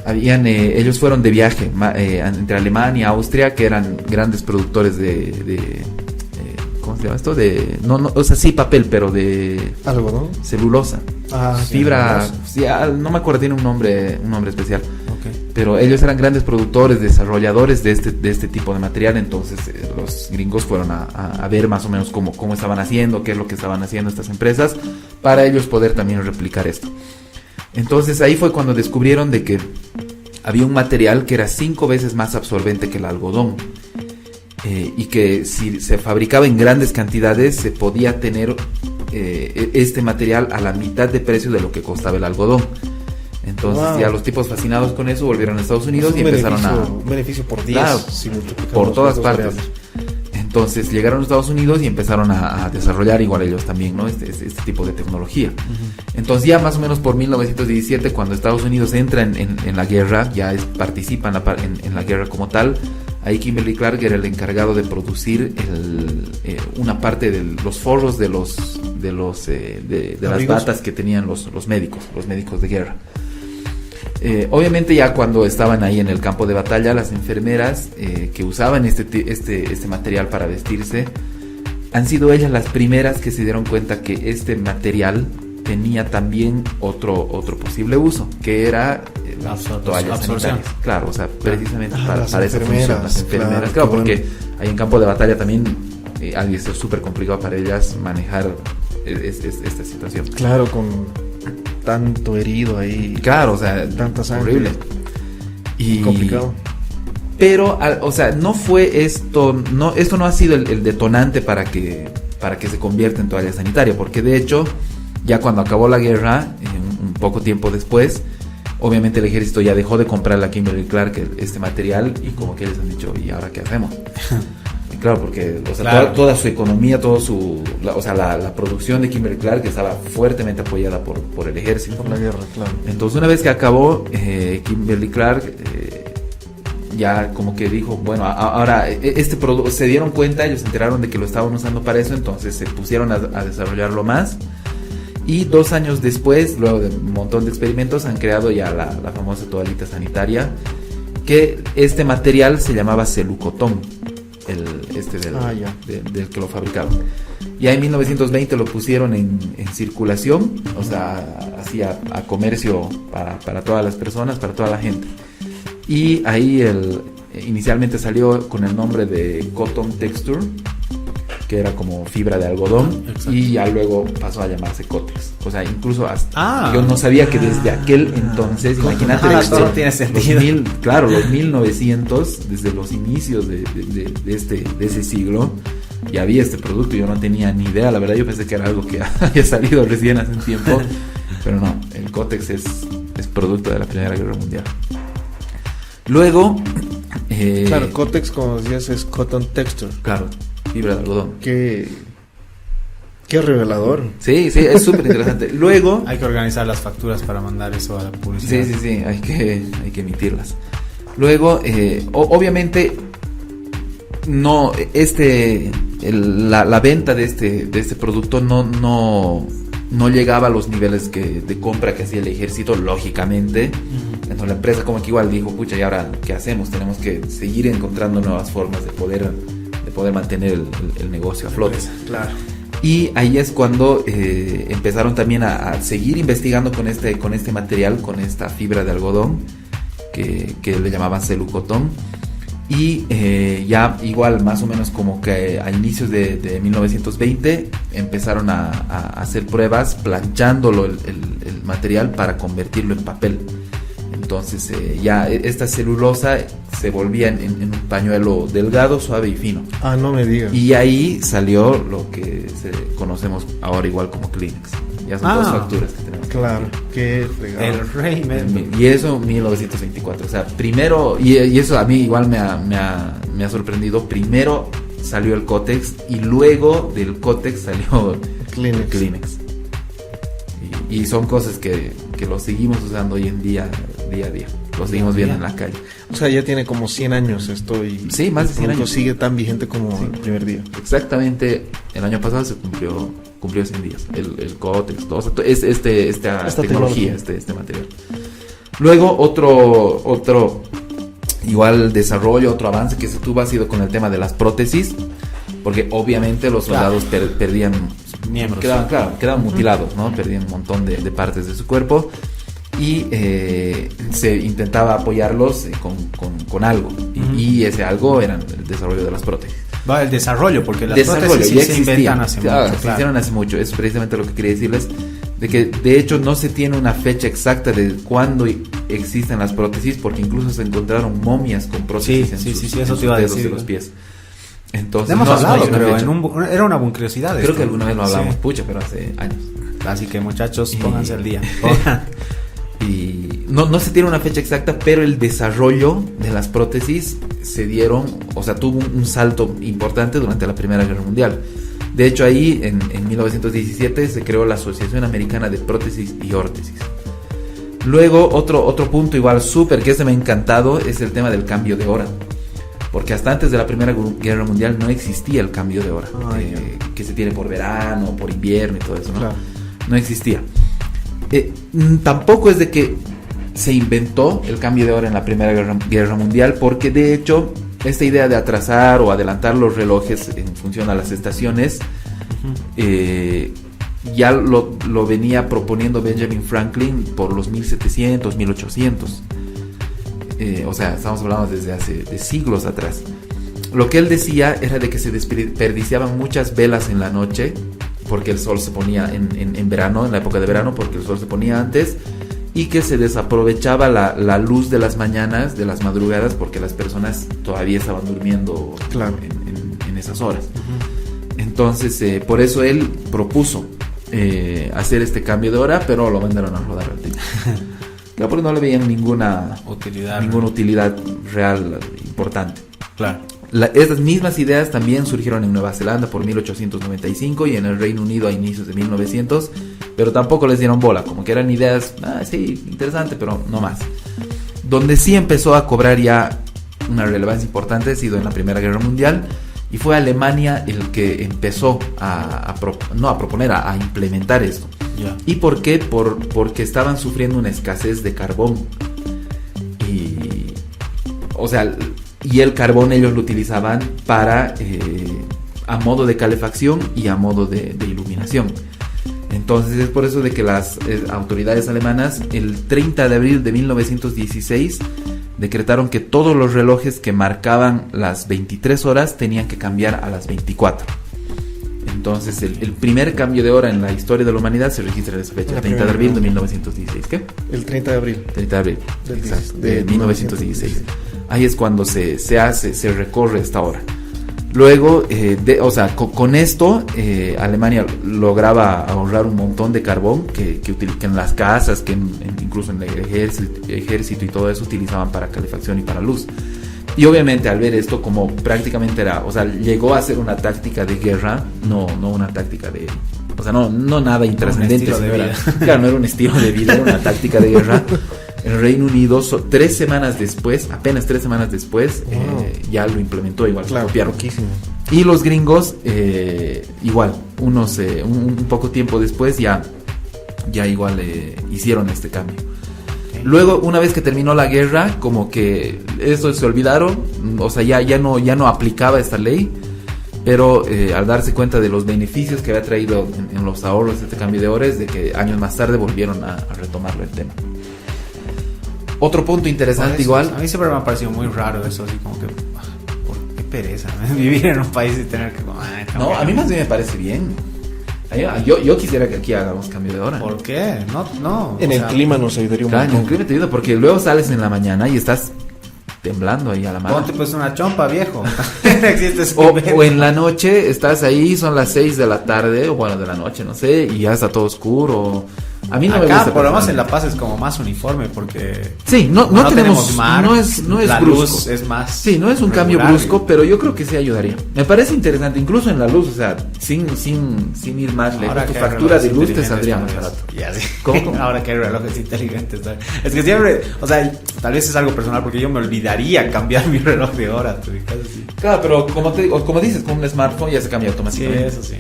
ellos fueron de viaje entre Alemania y Austria, que eran grandes productores de ¿cómo se llama esto? O sea, sí, papel, pero de algodón, celulosa, fibra, sí, no me acuerdo, tiene un nombre especial. Pero ellos eran grandes productores, desarrolladores de este tipo de material. Entonces los gringos fueron a ver más o menos cómo estaban haciendo, qué es lo que estaban haciendo estas empresas, para ellos poder también replicar esto. Entonces ahí fue cuando descubrieron de que había un material que era 5 veces más absorbente que el algodón, y que si se fabricaba en grandes cantidades se podía tener este material a la mitad de precio de lo que costaba el algodón. Entonces ya los tipos fascinados con eso volvieron a Estados Unidos y empezaron un beneficio por 10, claro, por todas partes. Entonces llegaron a Estados Unidos y empezaron a desarrollar igual ellos también, ¿no? este tipo de tecnología. Entonces ya más o menos por 1917, cuando Estados Unidos entra en la guerra, ya participa en la guerra como tal, ahí Kimberly-Clark era el encargado de producir una parte de los forros de las batas que tenían los médicos de guerra. Obviamente ya cuando estaban ahí en el campo de batalla, las enfermeras que usaban este material para vestirse, han sido ellas las primeras que se dieron cuenta que este material tenía también otro posible uso, que era las toallas sanitarias. Claro, o sea, precisamente para esa función, las enfermeras, claro, porque ahí en campo de batalla también ha de ser súper complicado para ellas manejar esta situación. Claro, con tanto herido ahí. Claro, o sea, tanta sangre. Horrible. Y complicado. Pero, o sea, no fue esto no ha sido el detonante para que se convierta en toalla sanitaria, porque de hecho, ya cuando acabó la guerra, un poco tiempo después, obviamente el ejército ya dejó de comprar a Kimberly-Clark este material, y como que ellos han dicho, ¿y ahora qué hacemos? Claro, porque o sea, toda su economía, la producción de Kimberly-Clark estaba fuertemente apoyada por el ejército. Por la guerra, claro. Entonces una vez que acabó, Kimberly-Clark ya como que dijo, bueno, ahora se dieron cuenta, ellos se enteraron de que lo estaban usando para eso, entonces se pusieron a desarrollarlo más. Y 2 años después, luego de un montón de experimentos, han creado ya la famosa toallita sanitaria, que este material se llamaba celucotón, del que lo fabricaban. Ya en 1920 lo pusieron en circulación, o sea, así a comercio para todas las personas, para toda la gente. Y ahí inicialmente salió con el nombre de Cotton Texture, que era como fibra de algodón. Exacto. Y ya luego pasó a llamarse Cotex. O sea, incluso yo no sabía que desde aquel entonces, imagínate, todo tiene sentido. Los 1900, desde los inicios de ese siglo, ya había este producto. Yo no tenía ni idea, la verdad. Yo pensé que era algo que había salido recién hace un tiempo, pero no, el Cotex es producto de la Primera Guerra Mundial. Luego claro, Cotex, como decías, es Cotton Texture. Claro, fibra de algodón. Qué revelador. Sí, es súper interesante. Luego hay que organizar las facturas para mandar eso a la publicidad. Sí, hay que emitirlas. Luego, obviamente, no, la venta de este producto no llegaba a los niveles de compra que hacía el ejército, lógicamente. Entonces la empresa como que igual dijo, pucha, ¿y ahora qué hacemos? Tenemos que seguir encontrando nuevas formas de poder mantener el negocio a flote. Claro. Y ahí es cuando empezaron también a seguir investigando con este material, con esta fibra de algodón que le llamaban cellucotón. Y ya igual más o menos como que a inicios de 1920 empezaron a hacer pruebas planchándolo el material para convertirlo en papel. Entonces ya esta celulosa se volvía en un pañuelo delgado, suave y fino. Ah, no me digas. Y ahí salió lo que conocemos ahora igual como Kleenex. Ya son dos facturas que tenemos. Claro, qué regalo. El rey. Y eso 1924. O sea, primero, y eso a mí igual me ha sorprendido. Primero salió el Cotex y luego del Cotex salió Kleenex. Y son cosas que lo seguimos usando hoy en día a día. Lo seguimos viendo en la calle. O sea, ya tiene como 100 años esto y sí, más de 100 años. Sigue tan vigente como el primer día. Exactamente, el año pasado se cumplió 100 días. El Cotex, todo, o sea, es esta tecnología, este material. Luego otro igual desarrollo, otro avance que se tuvo ha sido con el tema de las prótesis, porque obviamente los soldados perdían miembros, quedaban mutilados, ¿no? Perdían un montón de partes de su cuerpo y se intentaba apoyarlos con algo. Y ese algo era el desarrollo de las prótesis. El desarrollo, porque las prótesis sí se inventan hace mucho. Se hicieron hace mucho. Es precisamente lo que quería decirles, de que de hecho no se tiene una fecha exacta de cuándo existen las prótesis, porque incluso se encontraron momias con prótesis en sus dedos de los pies. Entonces, hemos hablado, creo, era una buena curiosidad. Creo que alguna vez lo hablamos, pero hace años. Así que muchachos, pónganse al día. Y no se tiene una fecha exacta, pero el desarrollo de las prótesis tuvo un salto importante durante la Primera Guerra Mundial. De hecho, ahí en 1917 se creó la Asociación Americana de Prótesis y Órtesis. Luego, otro punto igual súper que me ha encantado es el tema del cambio de hora. Porque hasta antes de la Primera Guerra Mundial no existía el cambio de hora, que se tiene por verano, por invierno y todo eso, ¿no? Claro. No existía. Tampoco es de que se inventó el cambio de hora en la Primera Guerra Mundial, porque de hecho esta idea de atrasar o adelantar los relojes en función a las estaciones ya lo venía proponiendo Benjamin Franklin por los 1700, 1800. O sea, estamos hablando desde hace siglos atrás. Lo que él decía era de que se desperdiciaban muchas velas en la noche, porque el sol se ponía en verano, en la época de verano, porque el sol se ponía antes, y que se desaprovechaba la luz de las mañanas, de las madrugadas, porque las personas todavía estaban durmiendo en esas horas. Entonces, por eso él propuso hacer este cambio de hora, pero lo mandaron a rodar al tipo. Claro, porque no le veían ninguna utilidad real importante. Claro. Estas mismas ideas también surgieron en Nueva Zelanda por 1895 y en el Reino Unido a inicios de 1900, pero tampoco les dieron bola, como que eran ideas, sí, interesante, pero no más. Donde sí empezó a cobrar ya una relevancia importante ha sido en la Primera Guerra Mundial, y fue Alemania el que empezó a implementar esto. Yeah. ¿Y por qué? Porque estaban sufriendo una escasez de carbón. Y el carbón ellos lo utilizaban para a modo de calefacción y a modo de iluminación. Entonces es por eso de que las autoridades alemanas el 30 de abril de 1916 decretaron que todos los relojes que marcaban las 23 horas tenían que cambiar a las 24. Entonces el primer cambio de hora en la historia de la humanidad se registra en esa fecha, el 30 de abril de 1916. ¿Qué? El 30 de abril. 30 de abril, exacto, de 1916. Ahí es cuando se recorre esta hora. Luego, con esto, Alemania lograba ahorrar un montón de carbón que en las casas, incluso en el ejército y todo eso, utilizaban para calefacción y para luz. Y obviamente al ver esto, como prácticamente llegó a ser una táctica de guerra, no una táctica de... no nada intrascendente. Claro, no era un estilo de vida, era una táctica de guerra. El Reino Unido, apenas 3 semanas después, ya lo implementó, igual. Claro, copiaron. poquísimo. Y los gringos, igual, un poco tiempo después, ya igual hicieron este cambio. Luego, una vez que terminó la guerra, como que eso se olvidaron, ya no aplicaba esta ley, pero al darse cuenta de los beneficios que había traído en los ahorros de este cambio de horas, de que años más tarde volvieron a retomarlo el tema. Otro punto interesante igual. A mí siempre me ha parecido muy raro eso, así como que... qué pereza, ¿no? Vivir en un país y tener que... No, a mí más bien me parece bien. Yo quisiera que aquí hagamos cambio de hora. ¿Por qué? No. En el clima nos ayudaría un montón. En el clima te ayuda porque luego sales en la mañana y estás temblando ahí a la mano. Ponte pues una chompa, viejo. o en la noche estás ahí, son las 6 de la tarde, o bueno, de la noche, no sé, y ya está todo oscuro. A mí no me gusta. Por lo menos en La Paz es como más uniforme porque... Sí, no tenemos mar, no es la brusco. Luz es más... Sí, no es un cambio brusco, pero yo creo que sí ayudaría. Me parece interesante, incluso en la luz, sin ir más lejos, tu factura de luz te saldría más barato. Ya, sí. ¿Cómo? Ahora que hay relojes inteligentes. Es que siempre, tal vez es algo personal porque yo me olvidaría cambiar mi reloj de hora. Claro, pero como dices, con un smartphone ya se cambia automáticamente. Sí, eso sí.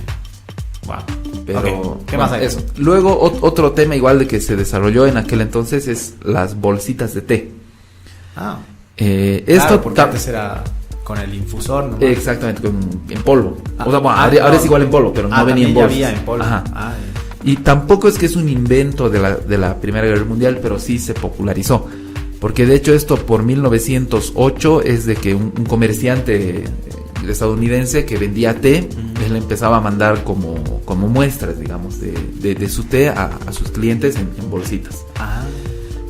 Wow. Pero, okay. ¿Qué más hay? Eso. Luego, otro tema igual de que se desarrolló en aquel entonces es las bolsitas de té. Esto porque antes era con el infusor, ¿no? Exactamente, en polvo. Ahora es igual en polvo, pero no venía en bolsas. Ya había en polvo. Y tampoco es que es un invento de la Primera Guerra Mundial, pero sí se popularizó. Porque de hecho esto por 1908 es de que un comerciante estadounidense que vendía té, él empezaba a mandar como muestras, digamos, de su té a sus clientes en bolsitas.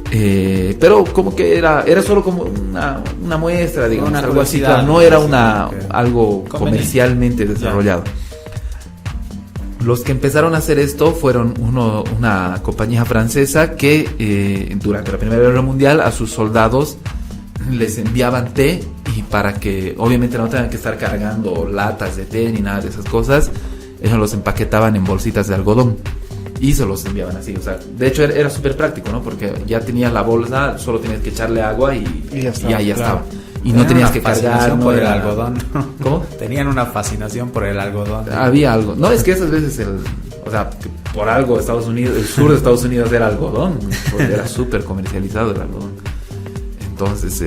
Pero como que era solo como una muestra, digamos, algo así, claro, no era algo comercialmente desarrollado. Los que empezaron a hacer esto fueron una compañía francesa que durante la Primera Guerra Mundial a sus soldados les enviaban té, y para que obviamente no tengan que estar cargando latas de té ni nada de esas cosas, ellos los empaquetaban en bolsitas de algodón y se los enviaban así. O sea, de hecho era súper práctico, ¿no? Porque ya tenías la bolsa, solo tenías que echarle agua y ya estaba. Y no tenías que cargar por el algodón. ¿Cómo? Tenían una fascinación por el algodón. Había algo. No, es que esas veces por algo Estados Unidos, el sur de Estados Unidos era algodón, porque era súper comercializado el algodón. Entonces,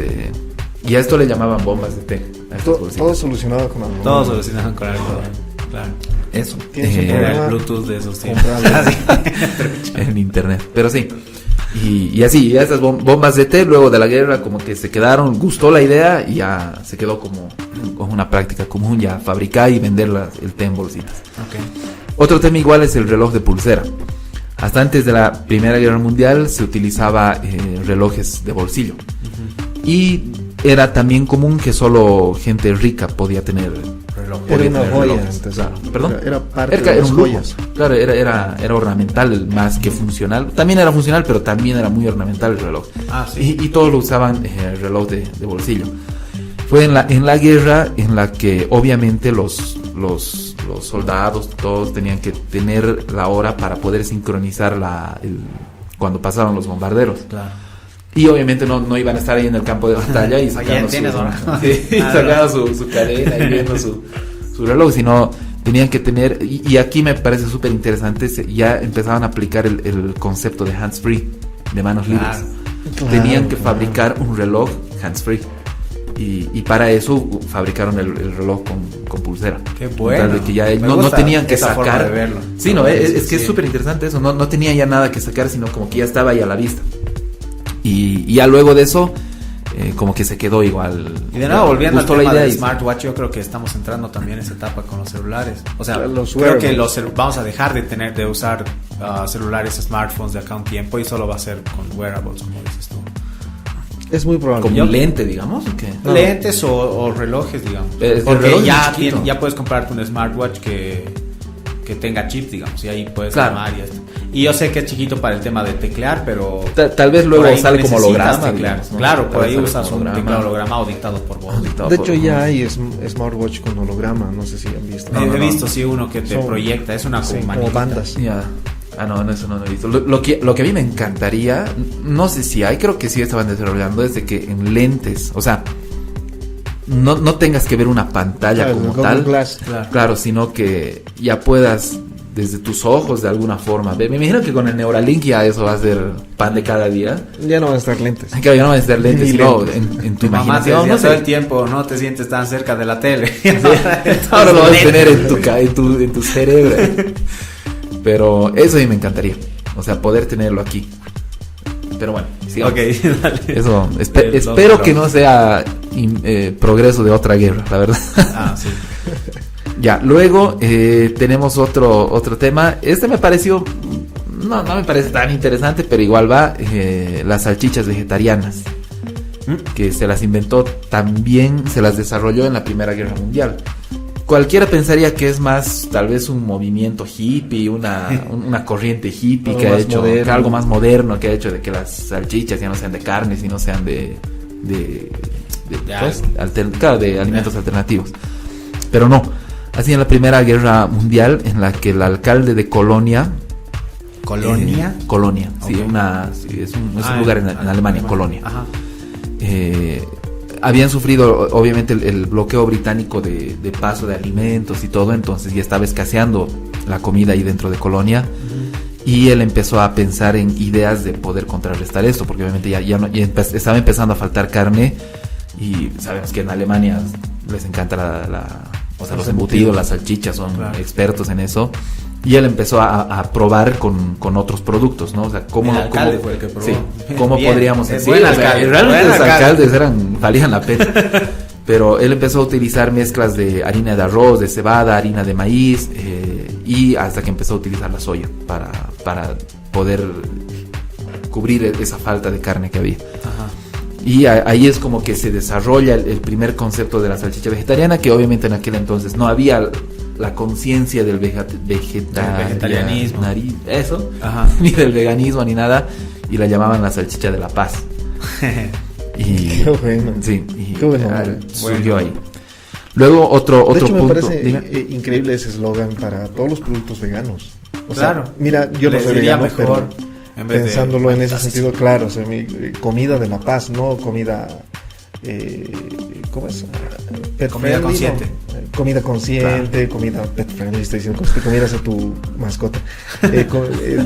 y a esto le llamaban bombas de té. Todo solucionado con algodón. Todo solucionado con algodón, claro. Eso. Era el Bluetooth de esos tiempos. En internet. Pero sí. Y así, esas bombas de té luego de la guerra como que se quedaron, gustó la idea y ya se quedó como una práctica común, ya fabricar y vender el té en bolsitas. Okay. Otro tema igual es el reloj de pulsera. Hasta antes de la Primera Guerra Mundial se utilizaba relojes de bolsillo. Y era también común que solo gente rica podía tener reloj. Era una joya. Claro. ¿Perdón? Era parte de las joyas. Claro, era ornamental más que funcional. También era funcional, pero también era muy ornamental el reloj. Sí. Y todos lo usaban el reloj de bolsillo. Fue en la guerra en la que obviamente los soldados todos tenían que tener la hora para poder sincronizar cuando pasaban los bombarderos. Claro. Y obviamente no iban a estar ahí en el campo de batalla y sacando su cadena y viendo su reloj, sino tenían que tener, y aquí me parece súper interesante, ya empezaban a aplicar el concepto de hands free, de manos libres. Tenían que fabricar un reloj hands free. Y para eso fabricaron el reloj con pulsera. Qué bueno. De que ya no tenían que sacar. De verlo. Sí, es que es súper interesante eso. No tenía ya nada que sacar, sino como que ya estaba ahí a la vista. Y ya luego de eso, como que se quedó igual. Y de nuevo, volviendo al tema del smartwatch, yo creo que estamos entrando también en esa etapa con los celulares. O sea, creo que vamos a dejar de usar celulares, smartphones de acá un tiempo y solo va a ser con wearables, como dices tú. Es muy probable. Como un lente, digamos. ¿O qué? Lentes o relojes, digamos. Porque ya puedes comprarte un smartwatch que tenga chip, digamos, y ahí puedes llamar y esto. Y yo sé que es chiquito para el tema de teclear, pero tal vez luego sale como holograma. Digamos, ¿no? Claro, por ahí usas un teclado holograma o dictado por voz. De hecho, ya hay smartwatch con holograma, no sé si han visto. He visto, sí, uno que te proyecta, es una como bandas. Ya. No, eso no lo he visto. Lo que a mí me encantaría, no sé si hay, creo que sí estaban desarrollando, es de que en lentes, o sea, no tengas que ver una pantalla como tal, claro, sino que ya puedas desde tus ojos de alguna forma. Me imagino que con el Neuralink ya eso va a ser pan de cada día. Ya no van a estar lentes. Claro, ya no van a estar lentes, sino en tu imaginación. No sé, todo el tiempo no te sientes tan cerca de la tele. Ahora lo vas a tener en tu cerebro. Pero eso sí me encantaría. O sea, poder tenerlo aquí. Pero bueno, sigamos. Okay, dale. Eso, espero que no sea progreso de otra guerra, la verdad. Sí. Ya, luego tenemos otro tema. Este me pareció, no me parece tan interesante, pero igual va, las salchichas vegetarianas, que se las inventó también, se las desarrolló en la Primera Guerra Mundial. Cualquiera pensaría que es más, tal vez un movimiento hippie, una corriente hippie que ha hecho algo más moderno, que ha hecho de que las salchichas ya no sean de carne, sino sean de alimentos alternativos. Pero no, así en la Primera Guerra Mundial, en la que el alcalde de Colonia, okay. Sí, es un lugar en Alemania, Colonia. Ajá. Habían sufrido obviamente el bloqueo británico de paso de alimentos y todo, entonces ya estaba escaseando la comida ahí dentro de Colonia. Y él empezó a pensar en ideas de poder contrarrestar esto, porque obviamente ya estaba empezando a faltar carne, y sabemos que en Alemania les encanta los embutidos, las salchichas, son expertos en eso. Y él empezó a probar con otros productos, ¿no? O sea, cómo fue el que probó. Sí, cómo podríamos decir. Realmente los alcaldes valían la pena. Pero él empezó a utilizar mezclas de harina de arroz, de cebada, harina de maíz, y hasta que empezó a utilizar la soya para poder cubrir esa falta de carne que había. Ajá. Y ahí es como que se desarrolla el primer concepto de la salchicha vegetariana, que obviamente en aquel entonces no había la conciencia del vegetarianismo, eso, ni del veganismo ni nada, y la llamaban la salchicha de la paz. Y qué bueno. Sí, y qué bueno. Surgió ahí. Luego otro de hecho, punto. me parece increíble ese eslogan para todos los productos veganos. O claro. sea, mira, yo no soy vegano, mejor, pero pensándolo en ese sentido, claro, o sea, comida de la paz, no comida, ¿cómo es? Comida consciente. Comida consciente, claro. Comida pet friendly, estoy diciendo que comieras a tu mascota,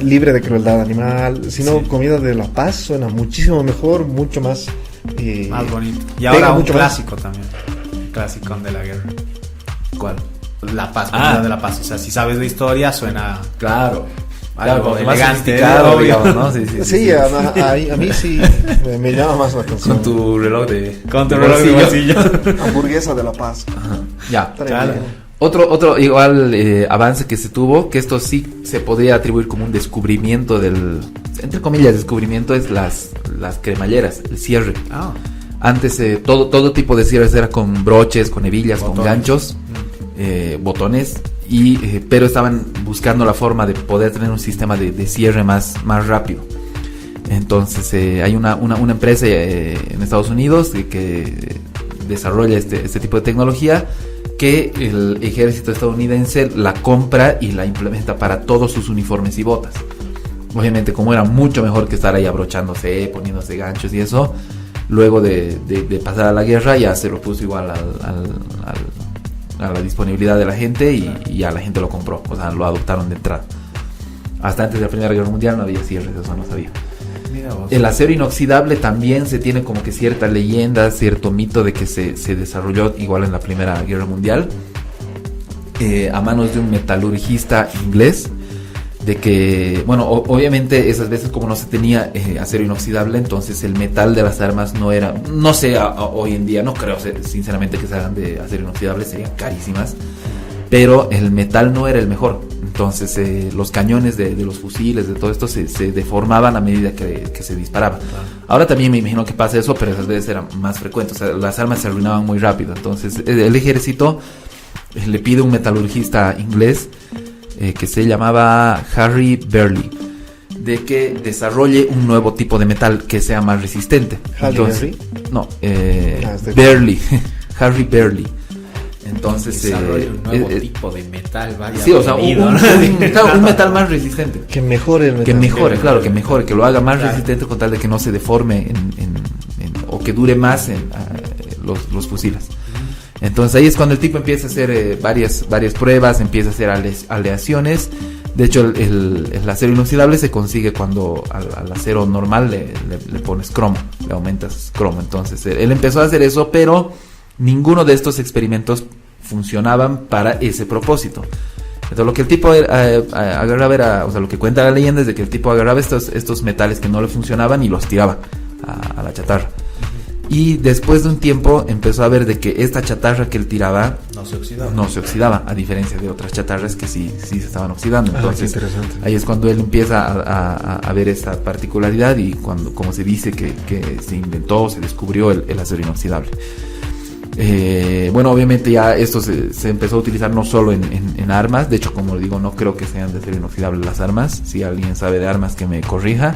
libre de crueldad animal, sino comida de la paz suena muchísimo mejor, mucho más bonito. Y ahora un clásico más. También, clásico de la guerra. ¿Cuál? La paz, comida de la paz. O sea, si sabes de historia suena claro, algo elegante, digamos, ¿no? Sí. A mí sí me llama más la atención. Con tu reloj de bolsillo. Hamburguesa de la paz. Ajá. Ya. Otro igual avance que se tuvo, que esto sí se podría atribuir como un descubrimiento entre comillas, descubrimiento, es las cremalleras, el cierre. Antes todo tipo de cierres era con broches, con hebillas, botones, con ganchos, botones, pero estaban buscando la forma de poder tener un sistema de cierre más rápido. Entonces hay una empresa en Estados Unidos que desarrolla este tipo de tecnología, que el ejército estadounidense la compra y la implementa para todos sus uniformes y botas. Obviamente, como era mucho mejor que estar ahí abrochándose, poniéndose ganchos y eso, luego de pasar a la guerra ya se lo puso igual a la disponibilidad de la gente, y ya la gente lo compró, o sea, lo adoptaron de entrada. Hasta antes de la Primera Guerra Mundial no había cierres, eso no sabía. El acero inoxidable también se tiene como que cierta leyenda, cierto mito de que se desarrolló igual en la Primera Guerra Mundial a manos de un metalurgista inglés. De que, bueno, obviamente esas veces como no se tenía acero inoxidable, entonces el metal de las armas no era, no sé, hoy en día no creo sinceramente que se hagan de acero inoxidable, serían carísimas, pero el metal no era el mejor. Entonces los cañones de los fusiles, de todo esto se deformaban a medida que se disparaba. Ahora también me imagino que pasa eso, pero esas veces era más frecuente, o sea, las armas se arruinaban muy rápido. Entonces el ejército le pide a un metalurgista inglés que se llamaba Harry Burleigh, de que desarrolle un nuevo tipo de metal que sea más resistente. Entonces, no, Burleigh, Harry Burleigh. Entonces desarrolle un nuevo tipo de metal, vaya. Sí, o sea, un metal más resistente. Que mejore el metal. Que mejore, que lo haga más resistente con tal de que no se deforme o que dure más los fusiles. Entonces ahí es cuando el tipo empieza a hacer varias pruebas, empieza a hacer aleaciones. De hecho el acero inoxidable se consigue cuando al acero normal le pones cromo, le aumentas cromo. Entonces él empezó a hacer eso, pero ninguno de estos experimentos funcionaban para ese propósito. Entonces lo que el tipo agarraba era, o sea, lo que cuenta la leyenda es de que el tipo agarraba estos metales que no le funcionaban y los tiraba a la chatarra. Y después de un tiempo empezó a ver de que esta chatarra que él tiraba no se oxidaba, a diferencia de otras chatarras que sí se estaban oxidando. Entonces ahí es cuando él empieza a ver esta particularidad y cuando, como se dice que se inventó, se descubrió el acero inoxidable. Bueno, obviamente ya esto se empezó a utilizar no solo en armas. De hecho, como digo, no creo que sean de acero inoxidable las armas. Si alguien sabe de armas que me corrija,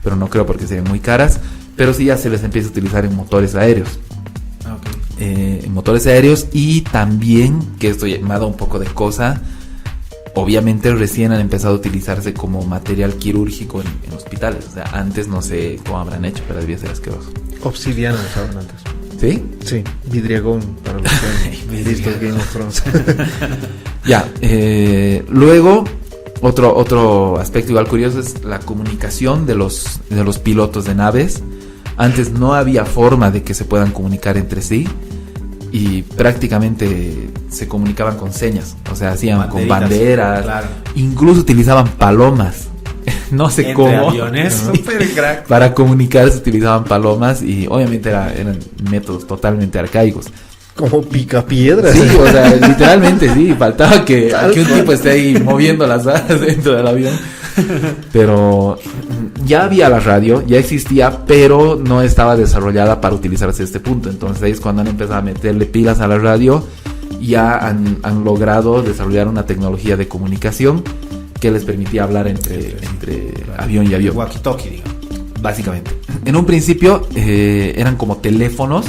pero no creo porque serían muy caras. Pero sí ya se les empieza a utilizar en motores aéreos. En motores aéreos y también, que esto me ha dado un poco de cosa, obviamente recién han empezado a utilizarse como material quirúrgico en hospitales. O sea, antes no sé cómo habrán hecho, pero debía ser asqueroso. Obsidiana usaban antes. ¿Sí? Sí, vidriagón para los que han visto Game of Thrones. Ya, luego otro aspecto igual curioso es la comunicación de los pilotos de naves. Antes no había forma de que se puedan comunicar entre sí y prácticamente se comunicaban con señas, o sea, hacían con banderas, claro. Incluso utilizaban palomas. No sé entre cómo. Aviones. Para comunicarse utilizaban palomas y obviamente eran métodos totalmente arcaicos. Como picapiedras. Sí, o sea, literalmente sí, faltaba que un tipo esté ahí moviendo las alas dentro del avión. Pero ya había la radio, ya existía, pero no estaba desarrollada para utilizarse a este punto. Entonces ahí es cuando han empezado a meterle pilas a la radio. Ya han logrado desarrollar una tecnología de comunicación que les permitía hablar entre avión y avión. Walkie-talkie, digamos. Básicamente. En un principio eran como teléfonos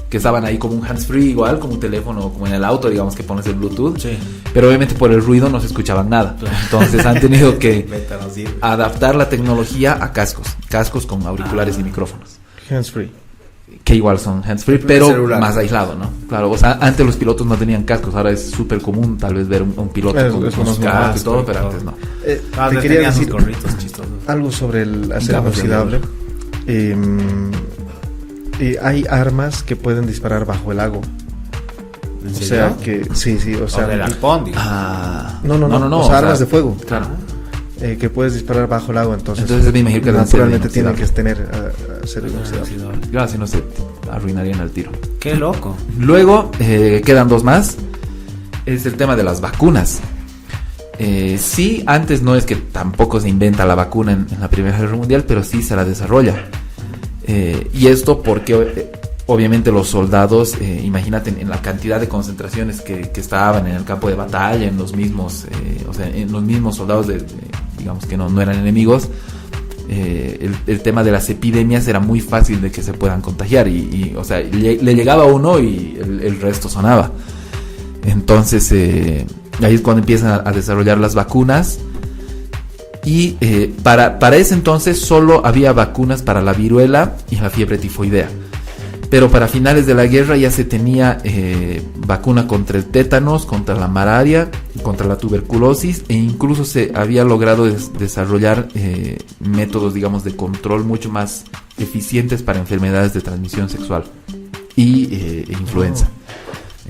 que estaban ahí como un hands-free, igual como un teléfono, como en el auto, digamos, que pones el Bluetooth. Sí. Pero obviamente por el ruido no se escuchaban nada. Claro. Entonces han tenido que adaptar la tecnología a cascos con auriculares y micrófonos. Hands-free. Que igual son hands-free, pero celular, más aislado, ¿no? Claro, o sea, antes los pilotos no tenían cascos, ahora es súper común tal vez ver un piloto con cascos y todo, pero antes no. Te quería decir algo sobre el acero inoxidable. Hay armas que pueden disparar bajo el agua. ¿En serio? O sea que sí, o sea, del halcón, no, o sea, armas de fuego. Claro. Que puedes disparar bajo el agua, entonces me imagino que naturalmente tiene que tener acero inoxidable. Claro, si no se arruinarían al tiro. Qué loco. Luego quedan dos más. Es el tema de las vacunas. Sí, antes no es que tampoco se inventa la vacuna en la Primera Guerra Mundial, pero sí se la desarrolla. Y esto porque obviamente los soldados, imagínate en la cantidad de concentraciones que estaban en el campo de batalla, en los mismos, en los mismos soldados digamos que no eran enemigos. El tema de las epidemias era muy fácil de que se puedan contagiar y o sea, le llegaba a uno y el resto sonaba. Entonces ahí es cuando empiezan a desarrollar las vacunas. Y para ese entonces solo había vacunas para la viruela y la fiebre tifoidea. pero para finales de la guerra ya se tenía vacuna contra el tétanos, contra la malaria, contra la tuberculosis, e incluso se había logrado desarrollar métodos, digamos, de control mucho más eficientes para enfermedades de transmisión sexual y influenza.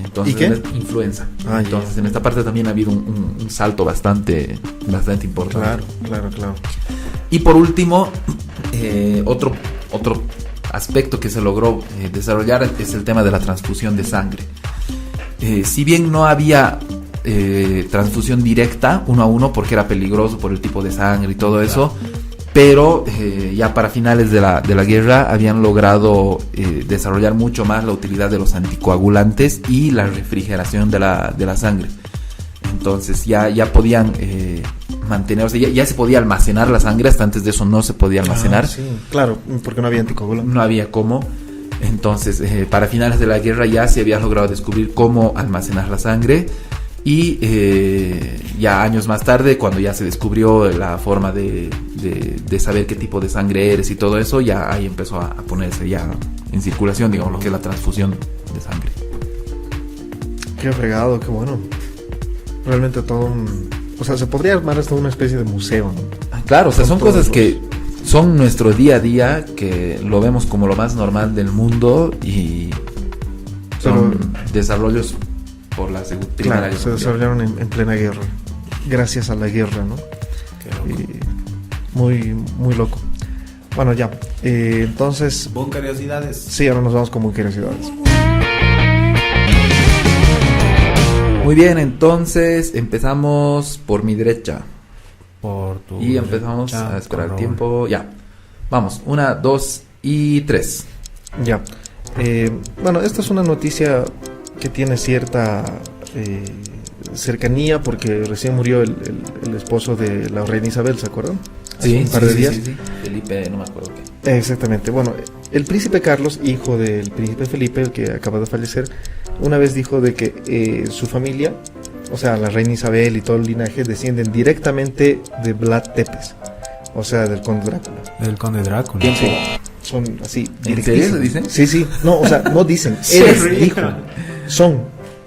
Entonces, ¿y qué? Influenza. Entonces, en esta parte también ha habido un salto bastante importante. Claro. Y por último, otro aspecto que se logró desarrollar es el tema de la transfusión de sangre. Si bien no había transfusión directa 1 a 1 porque era peligroso por el tipo de sangre y todo eso, pero ya para finales de la guerra habían logrado desarrollar mucho más la utilidad de los anticoagulantes y la refrigeración de la sangre. Entonces ya podían mantener, o sea, ya se podía almacenar la sangre. Hasta antes de eso no se podía almacenar. Sí, claro, porque no había anticoagulantes. No había cómo. Entonces, para finales de la guerra ya se había logrado descubrir cómo almacenar la sangre. Y ya años más tarde, cuando ya se descubrió la forma de saber qué tipo de sangre eres y todo eso, ya ahí empezó a ponerse ya en circulación, digamos, lo que es la transfusión de sangre. Qué fregado, qué bueno. Realmente todo o sea, se podría armar hasta una especie de museo, ¿no? Claro, o sea, son cosas que son nuestro día a día, que lo vemos como lo más normal del mundo, y son desarrollos por la primera guerra. Se desarrollaron en plena guerra, gracias a la guerra, ¿no? Muy, muy loco. Bueno, ya, entonces... Buncuriosidades. Sí, ahora nos vamos con buncuriosidades. Muy bien, entonces empezamos por mi derecha. Por tu y empezamos a esperar el tiempo. Ya, vamos, 1, 2 y 3. Ya. Bueno, esta es una noticia que tiene cierta cercanía, porque recién murió el esposo de la reina Isabel, ¿se acuerdan? Sí, un par de días. Sí. Felipe, no me acuerdo qué. Exactamente. Bueno, el príncipe Carlos, hijo del príncipe Felipe, el que acaba de fallecer, una vez dijo de que su familia, o sea, la reina Isabel y todo el linaje, descienden directamente de Vlad Tepes, o sea, del conde Drácula. Del conde Drácula. ¿Quién sí? Son así, ¿En serio lo dicen? Sí. No, o sea, no dicen. Él dijo.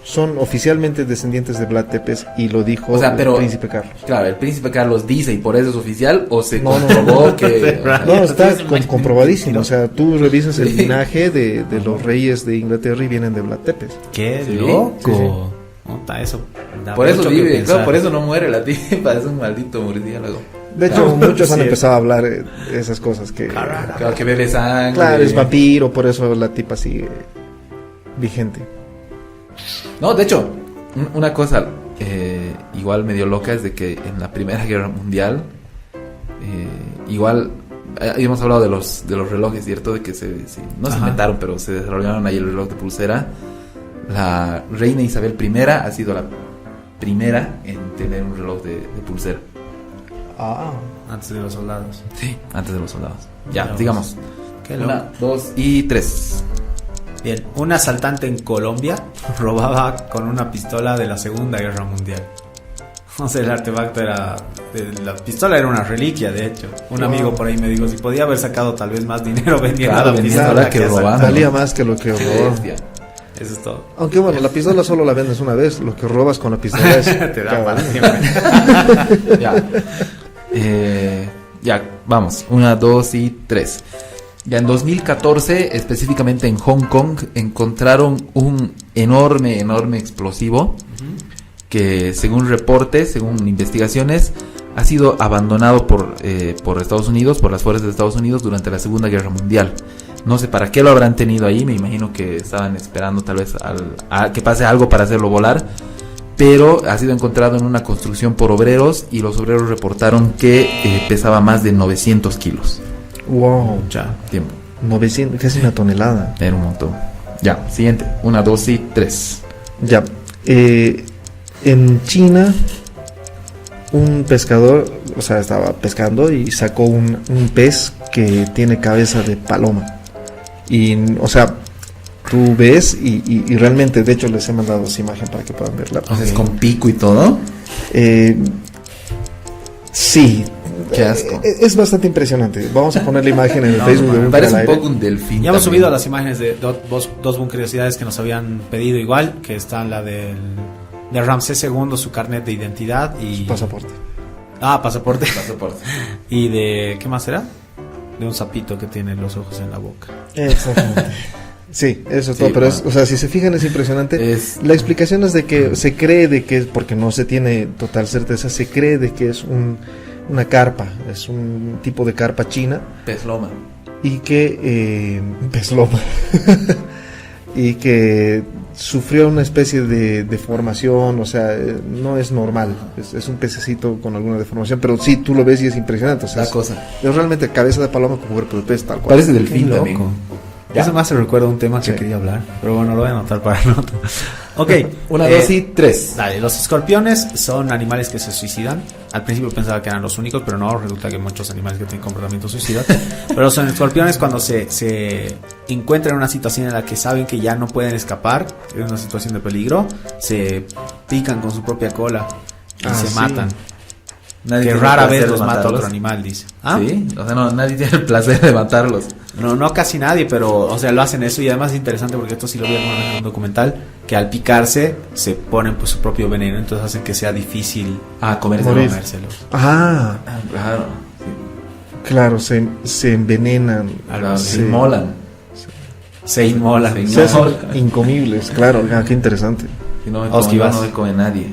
Son oficialmente descendientes de Vlad Tepes, y lo dijo, o sea, pero, el príncipe Carlos. Claro, el príncipe Carlos dice, y por eso es oficial, o se comprobó que... No, está comprobadísimo. O sea, tú revisas el linaje de los reyes de Inglaterra y vienen de Vlad Tepes. ¡Qué loco! Sí. Eso por eso vive, claro, por eso no muere la tipa, es un maldito murciélago. De hecho, muchos han empezado a hablar esas cosas que... Claro, que bebe sangre. Claro, es vampiro, por eso la tipa sigue vigente. No, de hecho, una cosa igual medio loca es de que en la Primera Guerra Mundial, igual hemos hablado de los relojes, ¿cierto? De que no se inventaron, pero se desarrollaron ahí el reloj de pulsera. La reina Isabel I ha sido la primera en tener un reloj de pulsera. Antes de los soldados. Sí, antes de los soldados. Ya, digamos. 1, 2 y 3. Bien, un asaltante en Colombia robaba con una pistola de la Segunda Guerra Mundial. No sé, el artefacto era... La pistola era una reliquia, de hecho. Un amigo por ahí me dijo, si podía haber sacado tal vez más dinero vendiendo la pistola que robando. Salía más que lo que robó. Eso es todo. Aunque bueno, la pistola solo la vendes una vez. Lo que robas con la pistola es... te da para siempre. Ya, vamos. 1, 2 y 3. Ya en 2014, específicamente en Hong Kong, encontraron un enorme explosivo que, según reportes, según investigaciones, ha sido abandonado por Estados Unidos, por las fuerzas de Estados Unidos durante la Segunda Guerra Mundial. No sé para qué lo habrán tenido ahí, me imagino que estaban esperando tal vez a que pase algo para hacerlo volar, pero ha sido encontrado en una construcción por obreros, y los obreros reportaron que pesaba más de 900 kilos. Wow, ya, tiempo. 900, casi una tonelada. Era un montón. Ya, siguiente. 1, 2 y 3. Ya. En China, un pescador, o sea, estaba pescando y sacó un pez que tiene cabeza de paloma. Y, o sea, tú ves y realmente, de hecho, les he mandado esa imagen para que puedan verla. O sea, es con pico y todo. Sí. Qué asco. Es bastante impresionante. Vamos a poner la imagen en el Facebook de Búnker parece al un Aire. poco un delfín. Ya hemos también. subido las imágenes de dos curiosidades que nos habían pedido igual, que está la de Ramsés II, su carnet de identidad y... Su pasaporte. Pasaporte. Pasaporte. Y de... ¿Qué más era? De un sapito que tiene los ojos en la boca. Exactamente. Sí, eso es todo, pero bueno. o sea, si se fijan es impresionante. La explicación es de que se cree de que, porque no se tiene total certeza, se cree de que es una carpa, es un tipo de carpa china. Pez loma. Y que, pez loma, y que sufrió una especie de deformación, o sea, no es normal, es un pececito con alguna deformación, pero sí, tú lo ves y es impresionante, o sea, es realmente cabeza de paloma con cuerpo de pez, tal cual. Parece delfín también. Eso más se recuerda un tema que quería hablar, pero bueno, lo voy a anotar para la nota. Ok. 1, 2 y 3. Dale, los escorpiones son animales que se suicidan. Al principio pensaba que eran los únicos, pero no, resulta que hay muchos animales que tienen comportamiento suicida. Pero los escorpiones, cuando se encuentran en una situación en la que saben que ya no pueden escapar, en una situación de peligro, se pican con su propia cola y se matan. Nadie que rara vez los mata otro animal, dice. Sí, o sea, no, nadie tiene el placer de matarlos. No casi nadie, pero, o sea, lo hacen eso. Y además es interesante porque esto sí lo vi en un documental, que al picarse se ponen pues su propio veneno, entonces hacen que sea difícil comérselos. Claro. Claro, se envenenan, se inmolan. Se inmolan. Se hacen incomibles, claro, qué interesante. Si no me come nadie.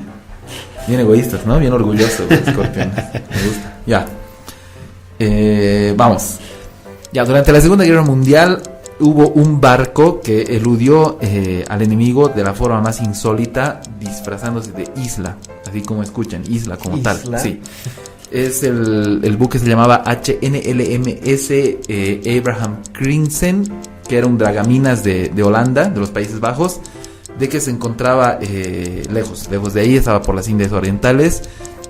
Bien egoístas, ¿no? Bien orgullosos los escorpiones. Me gusta. Ya. Vamos. Ya, durante la Segunda Guerra Mundial hubo un barco que eludió al enemigo de la forma más insólita, disfrazándose de isla. Así como escuchan, isla como ¿Isla? Tal. Sí. Es el buque se llamaba HNLMS Abraham Crimson, que era un dragaminas de Holanda, de los Países Bajos, de que se encontraba lejos de ahí, estaba por las Indias Orientales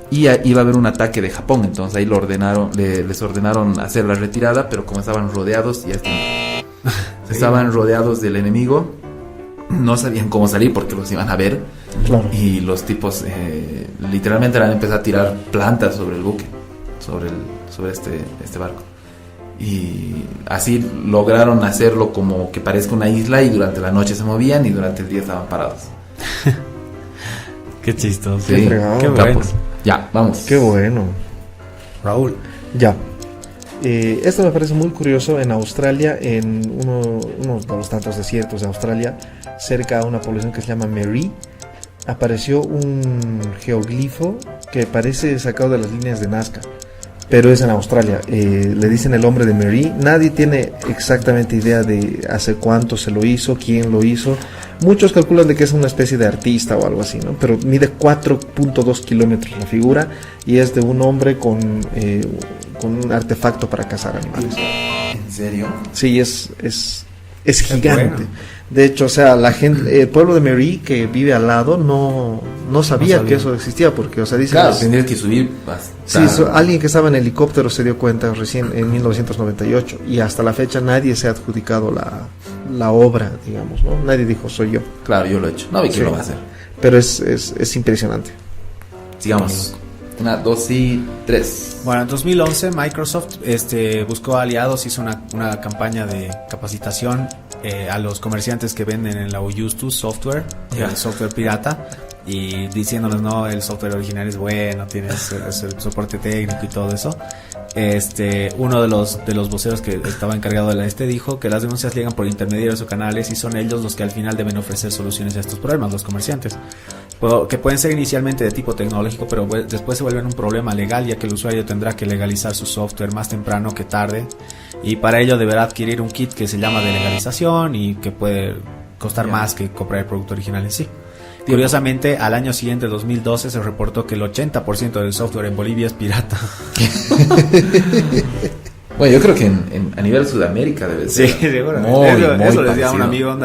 y iba a haber un ataque de Japón, entonces ahí les ordenaron hacer la retirada, pero como estaban rodeados, estaban rodeados del enemigo, no sabían cómo salir porque los iban a ver, claro. Y los tipos literalmente van a empezar a tirar plantas sobre el buque, sobre este barco. Y así lograron hacerlo como que parezca una isla, y durante la noche se movían y durante el día estaban parados. Qué chistoso. Sí, qué bueno. Ya, vamos. Qué bueno. Raúl. Ya. Esto me parece muy curioso. En Australia, en uno de los tantos desiertos de Australia, cerca a una población que se llama Mary, apareció un geoglifo que parece sacado de las líneas de Nazca. Pero es en Australia, le dicen el hombre de Mary. Nadie tiene exactamente idea de hace cuánto se lo hizo, quién lo hizo. Muchos calculan de que es una especie de artista o algo así, ¿no? Pero mide 4.2 kilómetros la figura y es de un hombre con un artefacto para cazar animales. ¿En serio? Sí, es gigante. Bueno. De hecho, o sea, la gente, el pueblo de Mary que vive al lado no sabía que eso existía, porque, o sea, dice, claro, tendrías que subir bastante. Sí, alguien que estaba en helicóptero se dio cuenta recién en 1998 y hasta la fecha nadie se ha adjudicado la obra, digamos, ¿no? Nadie dijo soy yo. Claro, yo lo he hecho. No, ¿quién lo va a hacer? Pero es impresionante. Sigamos. 1, 2 y 3. Bueno, en 2011 Microsoft buscó aliados, hizo una campaña de capacitación a los comerciantes que venden en la Oyustu software, el software pirata, y diciéndoles, no, el software original es bueno, tienes el soporte técnico y todo eso. Uno de los voceros que estaba encargado de dijo que las denuncias llegan por intermediarios o canales y son ellos los que al final deben ofrecer soluciones a estos problemas, los comerciantes, que pueden ser inicialmente de tipo tecnológico, pero después se vuelven un problema legal, ya que el usuario tendrá que legalizar su software más temprano que tarde, y para ello deberá adquirir un kit que se llama de legalización y que puede costar más que comprar el producto original en sí. Curiosamente, al año siguiente, 2012, se reportó que el 80% del software en Bolivia es pirata. Bueno, yo creo que a nivel Sudamérica debe ser. Sí, seguramente. Eso decía un amigo,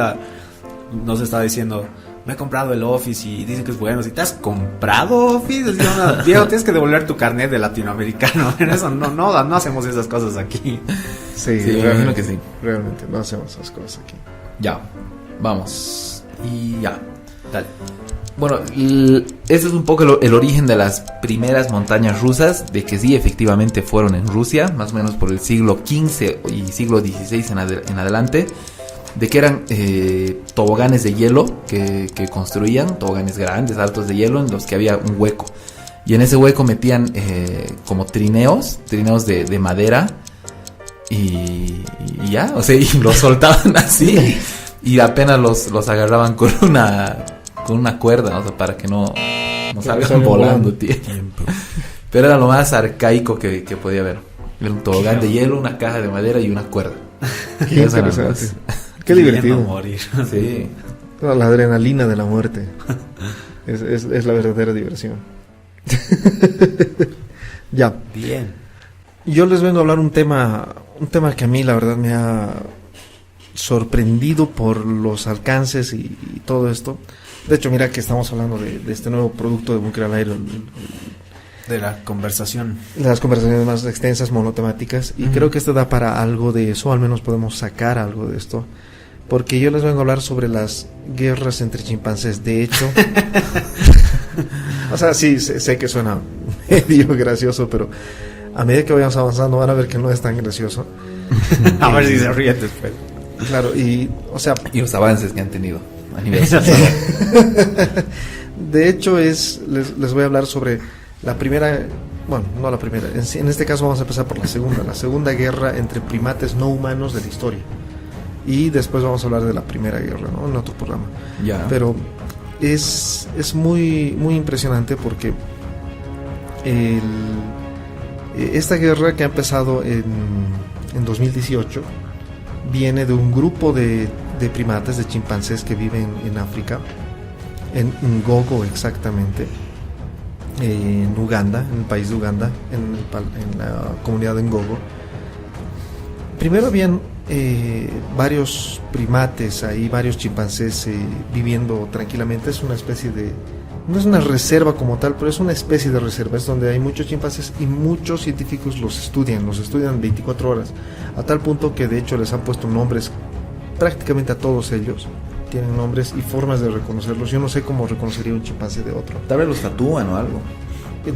nos estaba diciendo, me he comprado el Office y dicen que es bueno. Si te has comprado Office, Diego, tienes que devolver tu carnet de latinoamericano. Eso no hacemos esas cosas aquí. Sí, me imagino que sí. Realmente no hacemos esas cosas aquí. Ya, vamos. Y ya. Dale. Bueno, ese es un poco el origen de las primeras montañas rusas, de que sí, efectivamente fueron en Rusia, más o menos por el siglo XV y siglo XVI en adelante, de que eran toboganes de hielo que construían, toboganes grandes, altos de hielo, en los que había un hueco. Y en ese hueco metían como trineos de madera, y ya, o sea, y los soltaban así, y apenas los agarraban con una cuerda, ¿no? O sea, para que no salgan volando, tío. Pero era lo más arcaico que podía haber. Era un tobogán de hielo, una caja de madera y una cuerda. Qué interesante. Qué divertido. Morir. Sí. La adrenalina de la muerte. Es la verdadera diversión. Ya. Bien. Yo les vengo a hablar un tema que a mí la verdad me ha sorprendido por los alcances y todo esto. De hecho, mira que estamos hablando de este nuevo producto de Búnker al Aire, de la conversación, de las conversaciones más extensas, monotemáticas, y creo que este da para algo de eso, al menos podemos sacar algo de esto, porque yo les vengo a hablar sobre las guerras entre chimpancés. De hecho, o sea, sí, sé que suena medio gracioso, pero a medida que vayamos avanzando van a ver que no es tan gracioso. A ver si se ríen después. Claro, y los avances que han tenido a nivel social. De hecho, les voy a hablar sobre la primera, bueno, no la primera, en este caso vamos a empezar por la segunda guerra entre primates no humanos de la historia. Y después vamos a hablar de la primera guerra, ¿no? En otro programa. Ya. Pero es muy, muy impresionante porque esta guerra que ha empezado en 2018 viene de un grupo de primates, de chimpancés que viven en África, en Ngogo exactamente, en Uganda, en el país de Uganda, en la comunidad de Ngogo. Primero habían varios primates ahí, varios chimpancés viviendo tranquilamente. Es una especie de... no es una reserva como tal, pero es una especie de reserva. Es donde hay muchos chimpancés y muchos científicos los estudian 24 horas, a tal punto que de hecho les han puesto nombres prácticamente a todos ellos. Tienen nombres y formas de reconocerlos. Yo no sé cómo reconocería un chimpancé de otro. Tal vez los tatúan o algo.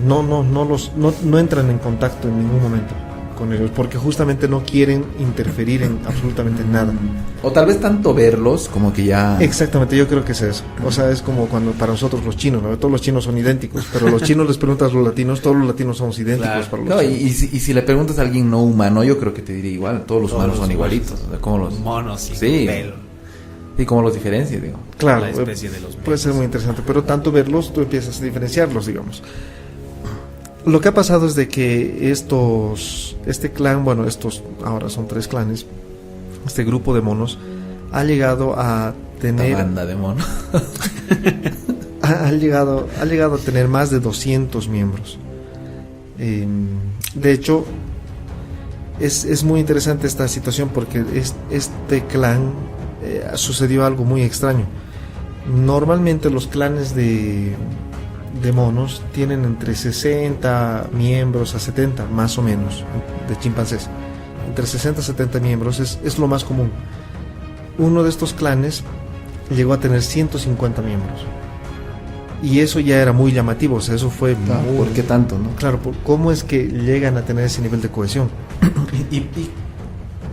No entran en contacto en ningún momento con ellos, porque justamente no quieren interferir en absolutamente nada. O tal vez tanto verlos como que ya... Exactamente, yo creo que es eso. O sea, es como cuando para nosotros los chinos, ¿no? Todos los chinos son idénticos, pero los chinos les preguntas a los latinos, todos los latinos somos idénticos, claro, para los chinos. Y si le preguntas a alguien no humano, yo creo que te diría igual, todos los humanos son igualitos. O sea, como los monos y sí, pelo. Y como los diferencias, digo. Claro, la especie de los puede ser muy interesante, pero tanto verlos, tú empiezas a diferenciarlos, digamos. Lo que ha pasado es de que este clan, bueno, estos ahora son 3 clanes, este grupo de monos ha llegado a tener... Esta banda de monos. ha llegado a tener más de 200 miembros. De hecho, es muy interesante esta situación porque este clan sucedió algo muy extraño. Normalmente los clanes de monos tienen entre 60 miembros a 70, más o menos, de chimpancés. Entre 60 a 70 miembros es lo más común. Uno de estos clanes llegó a tener 150 miembros. Y eso ya era muy llamativo, o sea, eso fue... ¿Por qué tanto, no? Claro, ¿cómo es que llegan a tener ese nivel de cohesión? y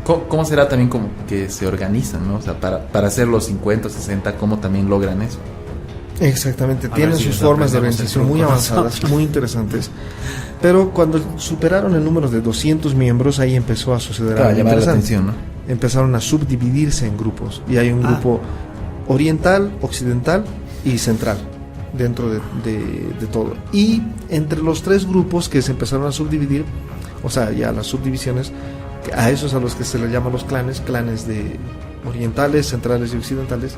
¿cómo será también como que se organizan, ¿no? O sea, para hacer los 50 o 60, ¿cómo también logran eso? Exactamente, tienen sus formas de organización muy avanzadas, muy interesantes. Pero cuando superaron el número de 200 miembros, ahí empezó a suceder algo llamar la interesante. atención, ¿no? Empezaron a subdividirse en grupos. Y hay un grupo oriental, occidental y central dentro de todo. Y entre los 3 grupos que se empezaron a subdividir, o sea, ya las subdivisiones, a esos a los que se les llaman los clanes de orientales, centrales y occidentales.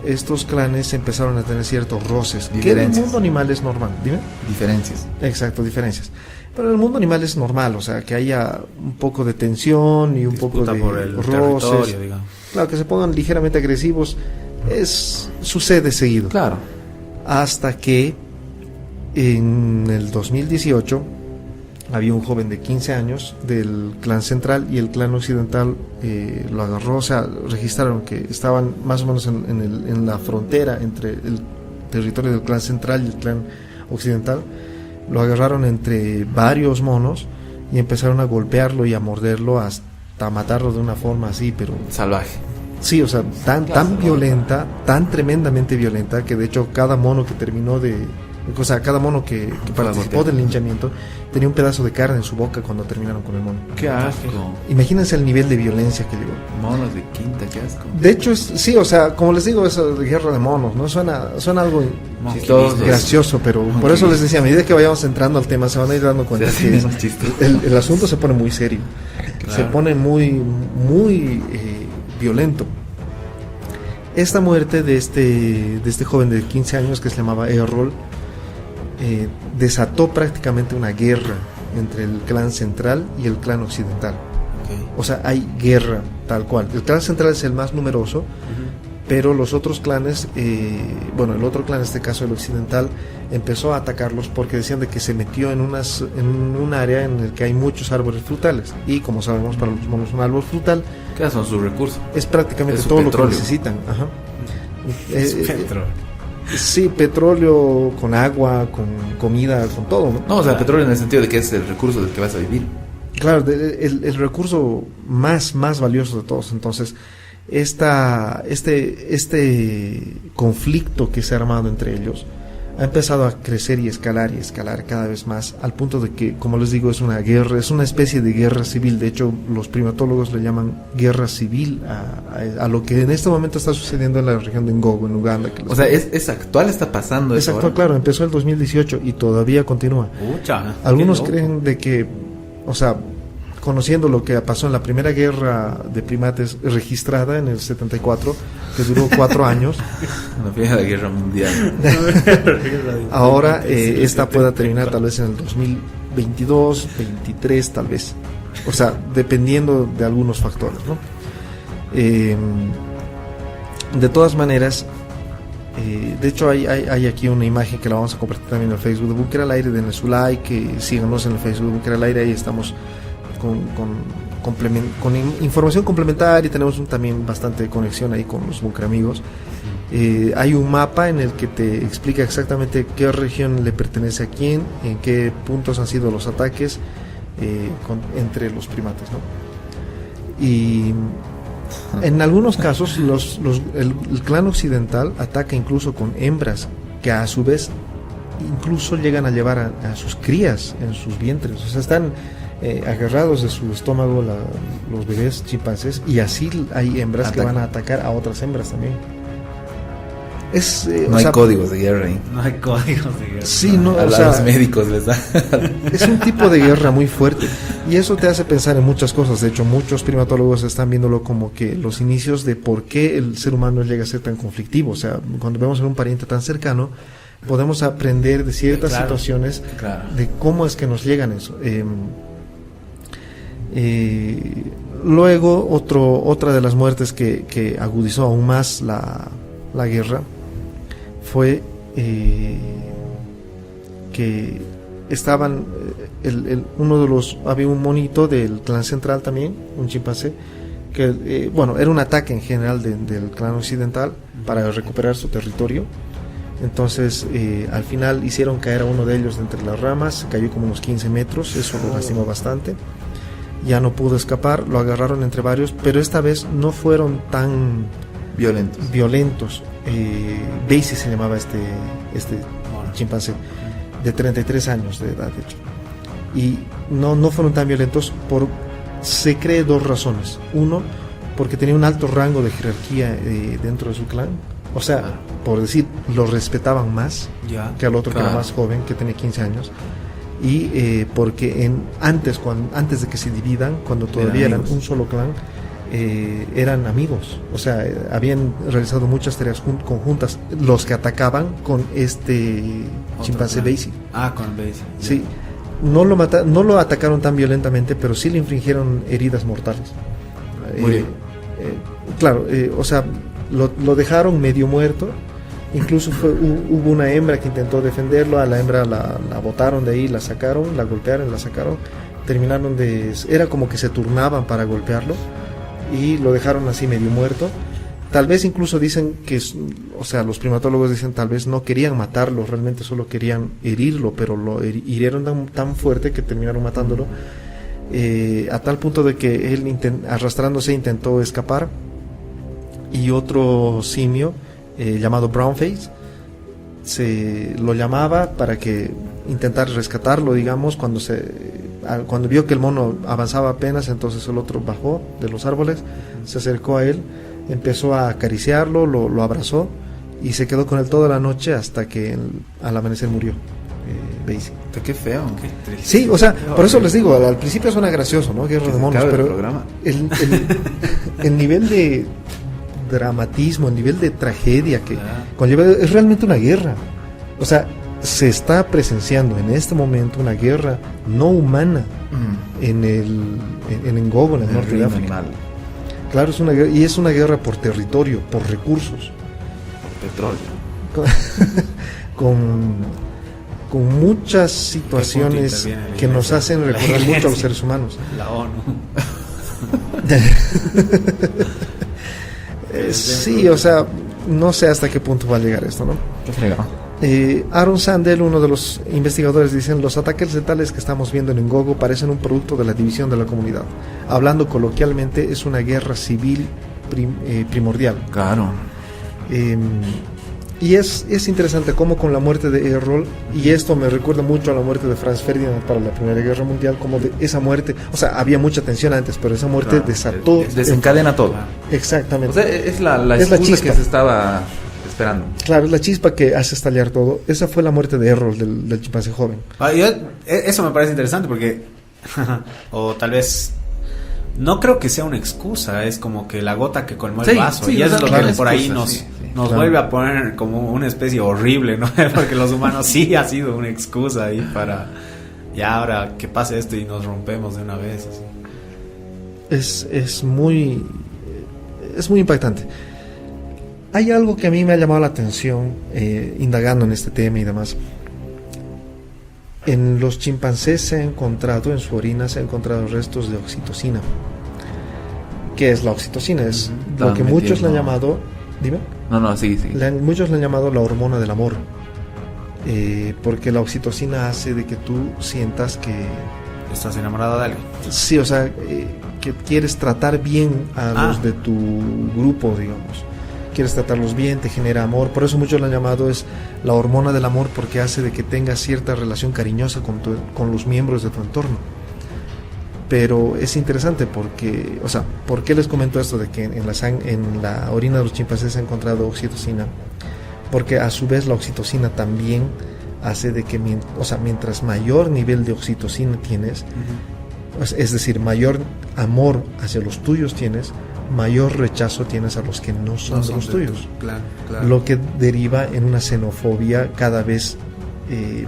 Estos clanes empezaron a tener ciertos roces, que en el mundo animal es normal. Dime. Diferencias. Exacto, diferencias. Pero en el mundo animal es normal, o sea, que haya un poco de tensión y un poco de por el roces. Digamos. Claro, que se pongan ligeramente agresivos, sucede seguido. Claro. Hasta que en el 2018 había un joven de 15 años del clan central y el clan occidental lo agarró, o sea, registraron que estaban más o menos en la frontera entre el territorio del clan central y el clan occidental, lo agarraron entre varios monos y empezaron a golpearlo y a morderlo hasta matarlo de una forma así, pero salvaje. Sí, o sea, tan violenta, tan tremendamente violenta, que de hecho cada mono que terminó de... O sea, cada mono que participó del linchamiento tenía un pedazo de carne en su boca cuando terminaron con el mono. ¡Qué asco! Imagínense el nivel de violencia que llegó. Monos de quinta, qué asco. De hecho, sí, o sea, como les digo, eso de guerra de monos, ¿no? Suena algo gracioso, pero por eso les decía, a medida que vayamos entrando al tema, se van a ir dando cuenta que el asunto se pone muy serio. Claro. Se pone muy violento. Esta muerte de este joven de 15 años que se llamaba Errol desató prácticamente una guerra entre el clan central y el clan occidental. Okay. O sea, hay guerra tal cual. El clan central es el más numeroso, pero los otros clanes, el otro clan, en este caso el occidental, empezó a atacarlos porque decían de que se metió en un área en el que hay muchos árboles frutales, y como sabemos, para los monos un árbol frutal, ¿qué son sus recursos? Es prácticamente todo petróleo. Lo que necesitan. Ajá. Sí, petróleo con agua, con comida, con todo, ¿no? No, o sea, petróleo en el sentido de que es el recurso del que vas a vivir. Claro, el recurso más valioso de todos. Entonces, este conflicto que se ha armado entre ellos ha empezado a crecer y escalar cada vez más, al punto de que, como les digo, es una guerra, es una especie de guerra civil. De hecho, los primatólogos le llaman guerra civil a lo que en este momento está sucediendo en la región de Ngogo, en Uganda. O sea, ¿es actual? ¿Está pasando eso? Es actual, claro, empezó el 2018 y todavía continúa. Algunos creen de que, o sea, conociendo lo que pasó en la primera guerra de primates registrada en el 74, que duró 4 años. La primera guerra mundial. Ahora esta pueda terminar tal vez en el 2022, 23 tal vez. O sea, dependiendo de algunos factores, ¿no? De todas maneras, de hecho hay aquí una imagen que la vamos a compartir también en el Facebook de Búnker al Aire. Denle su like, síganos en el Facebook de Búnker al Aire, ahí estamos con información complementaria, y tenemos también bastante conexión ahí con los Bunker amigos. Hay un mapa en el que te explica exactamente qué región le pertenece a quién, en qué puntos han sido los ataques entre los primates, ¿no? Y en algunos casos el clan occidental ataca incluso con hembras que a su vez incluso llegan a llevar a sus crías en sus vientres. O sea, están agarrados de su estómago los bebés chimpancés, y así hay hembras que van a atacar a otras hembras también. No hay códigos de guerra ahí. No hay códigos de guerra. Sí, no, a los médicos les da. Es un tipo de guerra muy fuerte, y eso te hace pensar en muchas cosas. De hecho, muchos primatólogos están viéndolo como que los inicios de por qué el ser humano llega a ser tan conflictivo. O sea, cuando vemos a un pariente tan cercano, podemos aprender de ciertas situaciones, de cómo es que nos llegan eso. Luego otra de las muertes que agudizó aún más la guerra fue que estaban había un monito del clan central también, un chimpancé, que era un ataque en general del clan occidental para recuperar su territorio. Entonces al final hicieron caer a uno de ellos de entre las ramas, cayó como unos 15 metros, eso lo lastimó bastante. Ya no pudo escapar, lo agarraron entre varios, pero esta vez no fueron tan violentos. Daisy se llamaba este chimpancé, de 33 años de edad, de hecho. Y no fueron tan violentos se cree 2 razones. Uno, porque tenía un alto rango de jerarquía dentro de su clan. O sea, por decir, lo respetaban más que al otro que era más joven, que tenía 15 años. Y porque antes de que se dividan, cuando todavía eran un solo clan, eran amigos. O sea, habían realizado muchas tareas conjuntas, los que atacaban con este chimpancé Daisy. Con Daisy. Sí, no lo atacaron tan violentamente, pero sí le infringieron heridas mortales. Muy bien. Claro, o sea, lo dejaron medio muerto. Incluso hubo una hembra que intentó defenderlo, a la hembra la botaron de ahí, la sacaron, la golpearon, la sacaron, era como que se turnaban para golpearlo, y lo dejaron así medio muerto. tal vez incluso dicen que, o sea, los primatólogos dicen tal vez no querían matarlo, realmente solo querían herirlo, pero lo hirieron tan fuerte que terminaron matándolo, a tal punto de que él arrastrándose intentó escapar, y otro simio llamado Brownface lo llamaba para que intentar rescatarlo, digamos, cuando vio que el mono avanzaba apenas, entonces el otro bajó de los árboles, se acercó a él, empezó a acariciarlo, lo abrazó y se quedó con él toda la noche hasta que al amanecer murió. Basie. Qué feo. Qué triste. Sí, o sea, por eso les digo, al principio suena gracioso, ¿no? Guerra de monos, pero el nivel de dramatismo, el nivel de tragedia que conlleva es realmente una guerra. O sea, se está presenciando en este momento una guerra no humana en Ngogo, en el norte de África. Animal. Claro, es una guerra, y es una guerra por territorio, por recursos, por petróleo, con muchas situaciones que nos hacen recordar mucho a los seres humanos. La ONU. Sí, o sea, no sé hasta qué punto va a llegar esto, ¿no? Aaron Sandel, uno de los investigadores, dicen: los ataques letales que estamos viendo en Ngogo parecen un producto de la división de la comunidad. Hablando coloquialmente, es una guerra civil primordial. Claro. Y es interesante cómo con la muerte de Errol, y esto me recuerda mucho a la muerte de Franz Ferdinand para la Primera Guerra Mundial, como de esa muerte, o sea, había mucha tensión antes, pero esa muerte desencadena todo. Exactamente. O sea, es la chispa que se estaba esperando. Claro, es la chispa que hace estallar todo. Esa fue la muerte de Errol, del chimpancé joven. Eso me parece interesante porque o tal vez no creo que sea una excusa, es como que la gota que colmó el vaso, y eso es lo que por ahí nos vuelve a poner como una especie horrible, ¿no? Porque los humanos sí ha sido una excusa ahí para ya ahora que pase esto y nos rompemos de una vez, así. Es muy impactante. Hay algo que a mí me ha llamado la atención indagando en este tema y demás. En los chimpancés se ha encontrado, en su orina se han encontrado restos de oxitocina. ¿Qué es la oxitocina? Es lo que muchos le han llamado... Dime. No, sigue. Muchos le han llamado la hormona del amor. Porque la oxitocina hace de que tú sientas que... ¿Estás enamorado de alguien? Sí, o sea, que quieres tratar bien a los de tu grupo, digamos. Quieres tratarlos bien, te genera amor. Por eso muchos lo han llamado es la hormona del amor, porque hace de que tengas cierta relación cariñosa con los miembros de tu entorno. Pero es interesante porque, o sea, ¿por qué les comento esto de que en la orina de los chimpancés se ha encontrado oxitocina? Porque a su vez la oxitocina también hace de que, o sea, mientras mayor nivel de oxitocina tienes, es decir, mayor amor hacia los tuyos tienes, mayor rechazo tienes a los que no son de los tuyos. Claro. Lo que deriva en una xenofobia cada vez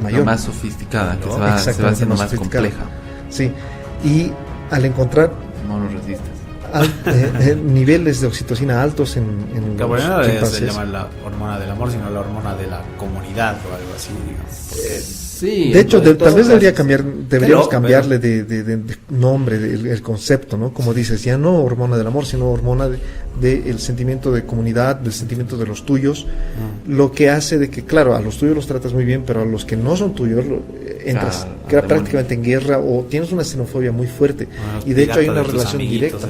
mayor. Más sofisticada, que se va haciendo más compleja. Sí, y al encontrar... No lo resistes. Niveles de oxitocina altos en los chimpancés. Se llama la hormona del amor, sino la hormona de la comunidad o algo así, digamos. Sí, de hecho, tal vez deberíamos cambiarle de nombre, el concepto, ¿no? Como dices, ya no hormona del amor, sino hormona del sentimiento de comunidad, del sentimiento de los tuyos, lo que hace de que, claro, a los tuyos los tratas muy bien, pero a los que no son tuyos entras prácticamente en guerra o tienes una xenofobia muy fuerte. Y de hecho hay una relación directa.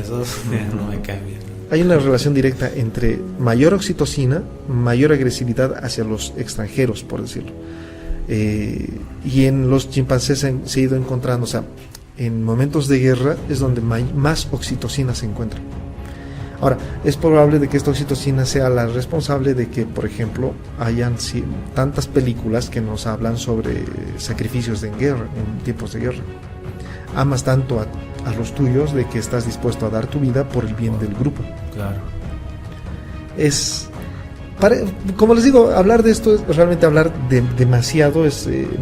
No me cae bien. Hay una relación directa entre mayor oxitocina, mayor agresividad hacia los extranjeros, por decirlo. Y en los chimpancés se ha ido encontrando, o sea, en momentos de guerra es donde más oxitocina se encuentra. Ahora, es probable de que esta oxitocina sea la responsable de que, por ejemplo, hayan tantas películas que nos hablan sobre sacrificios en guerra, en tiempos de guerra. Amas tanto a los tuyos de que estás dispuesto a dar tu vida por el bien del grupo. Claro. Como les digo, hablar de esto es realmente hablar demasiado.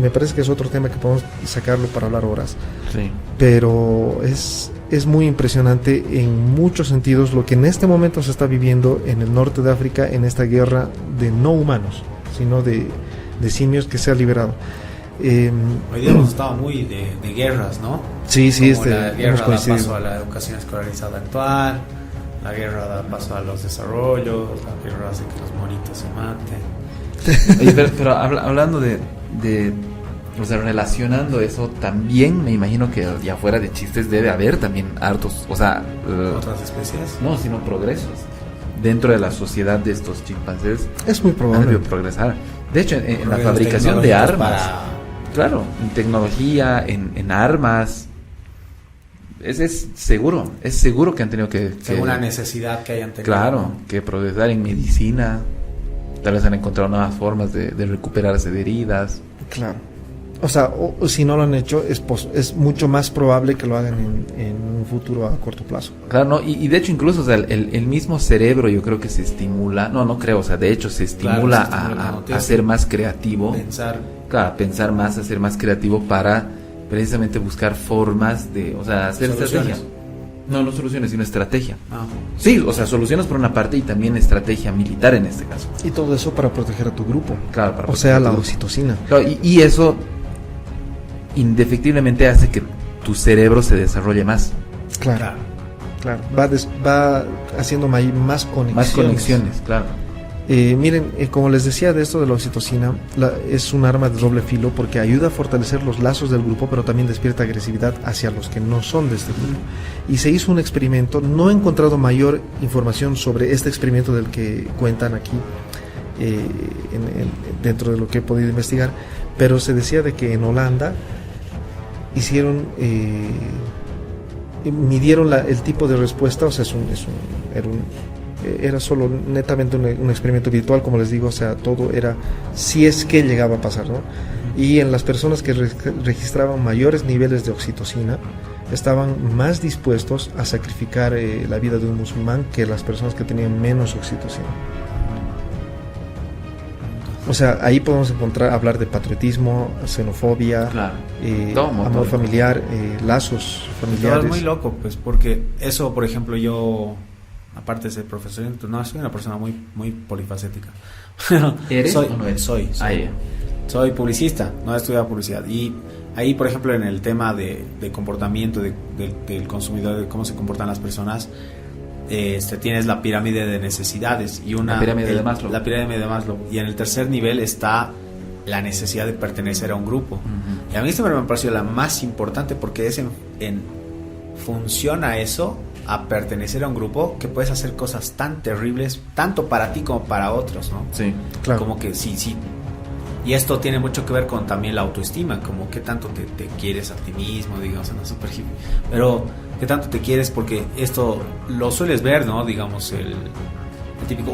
Me parece que es otro tema que podemos sacarlo para hablar horas. Sí. Pero es muy impresionante en muchos sentidos lo que en este momento se está viviendo en el norte de África, en esta guerra de no humanos, sino de simios que se ha liberado. Hoy día hemos estado muy de guerras, ¿no? Sí, como la guerra da paso a la educación escolarizada actual, La guerra da paso a los desarrollos, la guerra hace que los monitos se maten. Oye, pero hablando de o sea, relacionando eso, también me imagino que ya fuera de chistes debe haber también hartos, o sea... ¿Otras especies? No, sino progresos dentro de la sociedad de estos chimpancés. Es muy probable progresar. De hecho, en la fabricación de armas, claro, en tecnología, en armas... Es seguro que han tenido que una necesidad que hayan tenido. Claro, que progresar en medicina. Tal vez han encontrado nuevas formas de recuperarse de heridas. Claro. O sea, o si no lo han hecho, es mucho más probable que lo hagan en un futuro a corto plazo. Claro, no, y de hecho incluso, o sea, el mismo cerebro yo creo que se estimula, no creo, o sea, de hecho se estimula, a ser más creativo. Pensar más, a ser más creativo para precisamente buscar formas de, o sea, hacer estrategia. No soluciones, sino estrategia. Sí, o sea, soluciones por una parte y también estrategia militar en este caso. Y todo eso para proteger a tu grupo. Claro, o sea, la oxitocina. Claro, y eso indefectiblemente hace que tu cerebro se desarrolle más. Claro. Va haciendo más conexiones. Más conexiones, claro. Miren, como les decía de esto de la oxitocina, es un arma de doble filo porque ayuda a fortalecer los lazos del grupo, pero también despierta agresividad hacia los que no son de este grupo. Y se hizo un experimento, no he encontrado mayor información sobre este experimento del que cuentan aquí, dentro de lo que he podido investigar, pero se decía de que en Holanda hicieron... midieron el tipo de respuesta, o sea, era solo netamente un experimento virtual, como les digo, o sea, todo era si es que llegaba a pasar, ¿no? Y en las personas que registraban mayores niveles de oxitocina, estaban más dispuestos a sacrificar la vida de un musulmán que las personas que tenían menos oxitocina. O sea, ahí podemos hablar de patriotismo, xenofobia, amor familiar, lazos familiares. Es muy loco, pues, porque eso, por ejemplo, yo, aparte de ser profesor, no, soy una persona muy polifacética. ¿Eres o no eres? Soy. Soy publicista, no he estudiado publicidad. Y ahí, por ejemplo, en el tema de comportamiento del consumidor, de cómo se comportan las personas, tienes la pirámide de necesidades y la pirámide de Maslow, y en el tercer nivel está la necesidad de pertenecer a un grupo. Y a mí siempre me ha parecido la más importante, porque es funciona eso, a pertenecer a un grupo, que puedes hacer cosas tan terribles tanto para ti como para otros, ¿no? Sí, claro. Como que sí. Y esto tiene mucho que ver con también la autoestima, como qué tanto te quieres a ti mismo, digamos, en la super hippie. Pero qué tanto te quieres, porque esto lo sueles ver, ¿no? Digamos, el típico,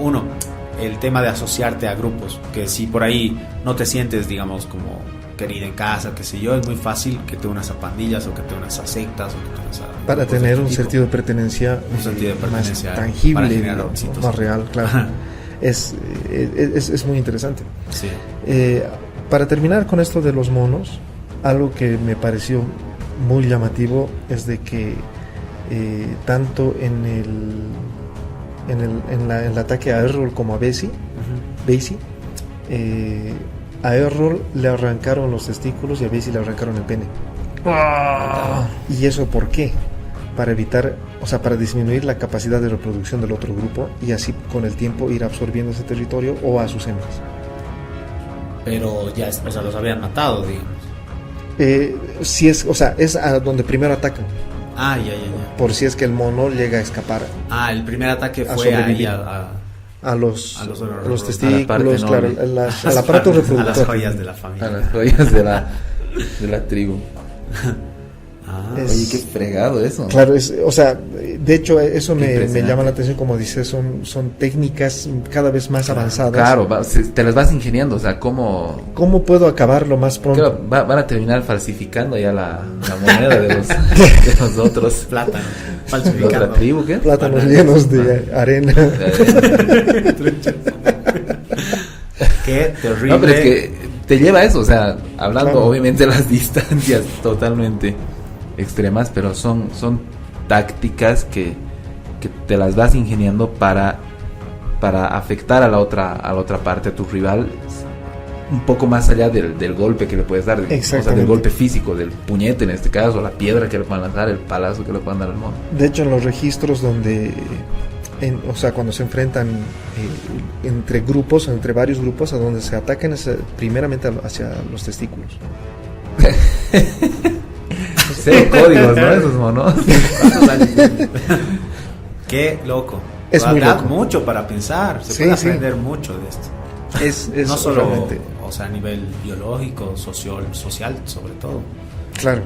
el tema de asociarte a grupos, que si por ahí no te sientes, digamos, como querida en casa, qué sé yo, es muy fácil que te unas a pandillas o que te unas a sectas o que te unas a... Para tener un sentido de pertenencia, más tangible, más real, claro. Es muy interesante. Sí. Para terminar con esto de los monos, algo que me pareció muy llamativo es de que tanto en el ataque a Errol como a Basie, a Errol le arrancaron los testículos y a Basie le arrancaron el pene. ¿Y eso por qué? Para evitar, o sea, para disminuir la capacidad de reproducción del otro grupo y así con el tiempo ir absorbiendo ese territorio o a sus hembras. Pero ya, o sea, los habían matado, digamos. Si es, o sea, es a donde primero atacan. Ya. Por si es que el mono llega a escapar. El primer ataque fue ahí a los testículos, claro, al aparato reproductor. A las joyas de la familia. A las joyas de la tribu. Oye, qué fregado eso. Claro, o sea, de hecho eso me llama la atención, como dices, son técnicas cada vez más avanzadas. Claro, te las vas ingeniando, o sea, ¿cómo puedo acabar lo más pronto? Claro, van a terminar falsificando ya la moneda de los otros. Plátano, falsificando. ¿La tribu qué? Plátanos llenos de arena. Qué terrible. No, pero es que te lleva a eso, o sea, hablando obviamente de las distancias totalmente extremas, pero son tácticas que te las vas ingeniando para afectar a la otra parte, a tu rival, un poco más allá del golpe que le puedes dar, o sea, del golpe físico, del puñete en este caso, la piedra que le puedan lanzar, el palazo que le puedan dar al mono. De hecho, en los registros donde o sea, cuando se enfrentan entre grupos, entre varios grupos, a donde se atacan es primeramente hacia los testículos. Sí, códigos, ¿no? Esos monos. Qué loco. Es muy loco. Mucho para pensar. Se puede aprender mucho de esto. Es no solo, realmente, o sea, a nivel biológico, social sobre todo. Claro.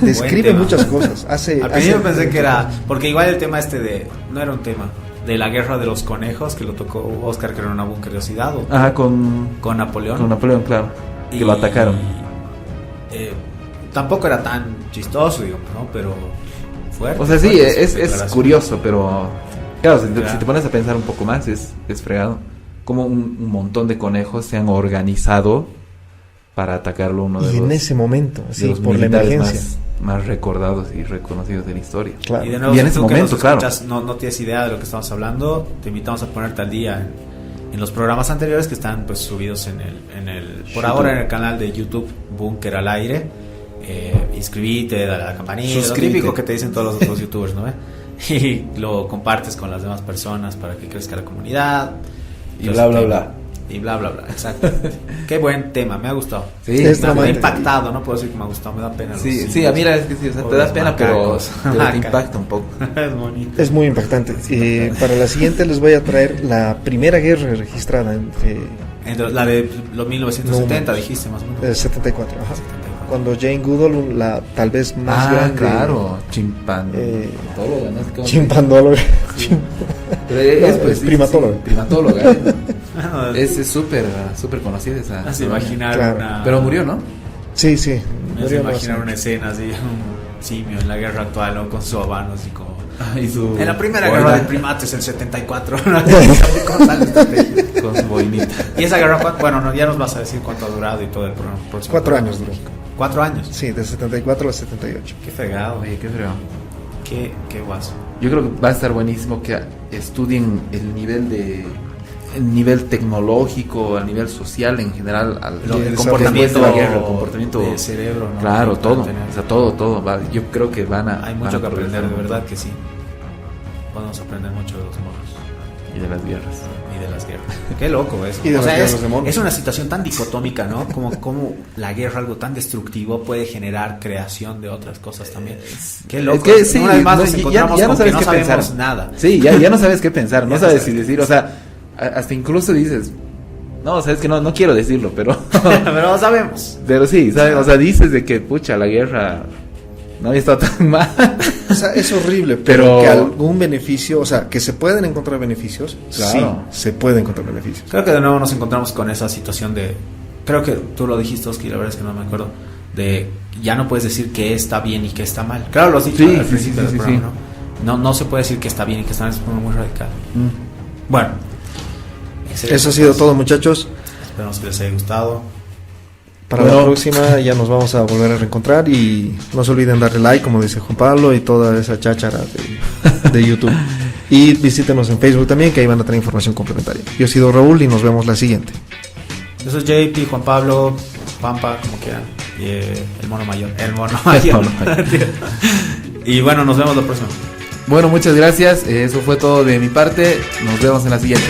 Describe muchas cosas. Al principio pensé que era, porque igual el tema no era un tema de la guerra de los conejos que lo tocó Oscar, que era una curiosidad. Con Napoleón. Con Napoleón, claro. Que lo atacaron. Tampoco era tan chistoso, digamos, ¿no? Pero fuerte. O sea, sí, es curioso, pero claro, si te pones a pensar un poco más, es fregado. Como un montón de conejos se han organizado para atacarlo uno de los... Y en ese momento, sí, los por la emergencia. Más recordados y reconocidos de la historia. Claro. Y de nuevo, en ese momento, claro. No tienes idea de lo que estamos hablando, te invitamos a ponerte al día en los programas anteriores que están pues subidos por ahora en el canal de YouTube Búnker al Aire. Inscribite, dale a la campanita, lo típico que te dicen todos los otros youtubers, ¿no? Y lo compartes con las demás personas para que crezca la comunidad. Y bla, bla, bla. Y bla, bla, bla, exacto. Qué buen tema, me ha gustado. Sí, me ha impactado, no puedo decir que me ha gustado, me da pena. Sí, mira, es que sí, o sea, te da pena, pero te impacta un poco. Es bonito. Es muy impactante. Para la siguiente les voy a traer la primera guerra registrada entre la de los 1970, dijiste más o menos. 74, ajá. 74. Cuando Jane Goodall, la tal vez más grande. Claro, chimpandóloga, ¿no? Chimpandóloga. Es primatóloga. Primatóloga. Es súper conocida esa. Así imaginar una... Pero murió, ¿no? Sí. Me hace imaginar una escena así, un simio en la guerra actual, ¿no? Con su habano así como... En la primera guerra de primates, el 74. Con su boinita. Y esa guerra, bueno, ya nos vas a decir cuánto ha durado y todo el programa. 4 años duró. 4 años. Sí, del 74 al 78. Qué fregado. Oye, qué fregado. Qué guaso. Yo creo que va a estar buenísimo que estudien el nivel tecnológico, al nivel social en general, el comportamiento de la guerra, el comportamiento del cerebro, ¿no? Claro, todo, o sea, todo va. Yo creo que hay mucho que aprender, de verdad que sí. Podemos aprender mucho de los monos y de las guerras. Qué loco eso. Y de es una situación tan dicotómica, ¿no? Como la guerra, algo tan destructivo, puede generar creación de otras cosas también. Qué loco. Es que sí, una vez más nos encontramos ya no sabes que qué sabemos pensar. Nada. Sí, ya no sabes qué pensar, no sabes si decir, o sea, hasta incluso dices, no, o sea, es que no quiero decirlo, pero pero sabemos. Pero sí, ¿sabes? O sea, dices de que pucha, la guerra no había estado tan mal. O sea, es horrible, pero que algún beneficio, o sea, que se pueden encontrar beneficios, claro. Sí, se pueden encontrar beneficios. Creo que de nuevo nos encontramos con esa situación creo que tú lo dijiste, Oski, la verdad es que no me acuerdo, de ya no puedes decir que está bien y que está mal. Claro, lo has dicho al principio del programa, ¿no? No se puede decir que está bien y que está mal, es muy radical. Bueno. Eso ha sido todo, muchachos. Esperamos que les haya gustado. Para la próxima ya nos vamos a volver a reencontrar y no se olviden darle like, como dice Juan Pablo, y toda esa cháchara de YouTube. Y visítenos en Facebook también, que ahí van a tener información complementaria. Yo he sido Raúl y nos vemos la siguiente. Yo soy JP, Juan Pablo, Pampa, como quieran, y el mono mayor. Y bueno, nos vemos la próxima. Bueno, muchas gracias. Eso fue todo de mi parte. Nos vemos en la siguiente.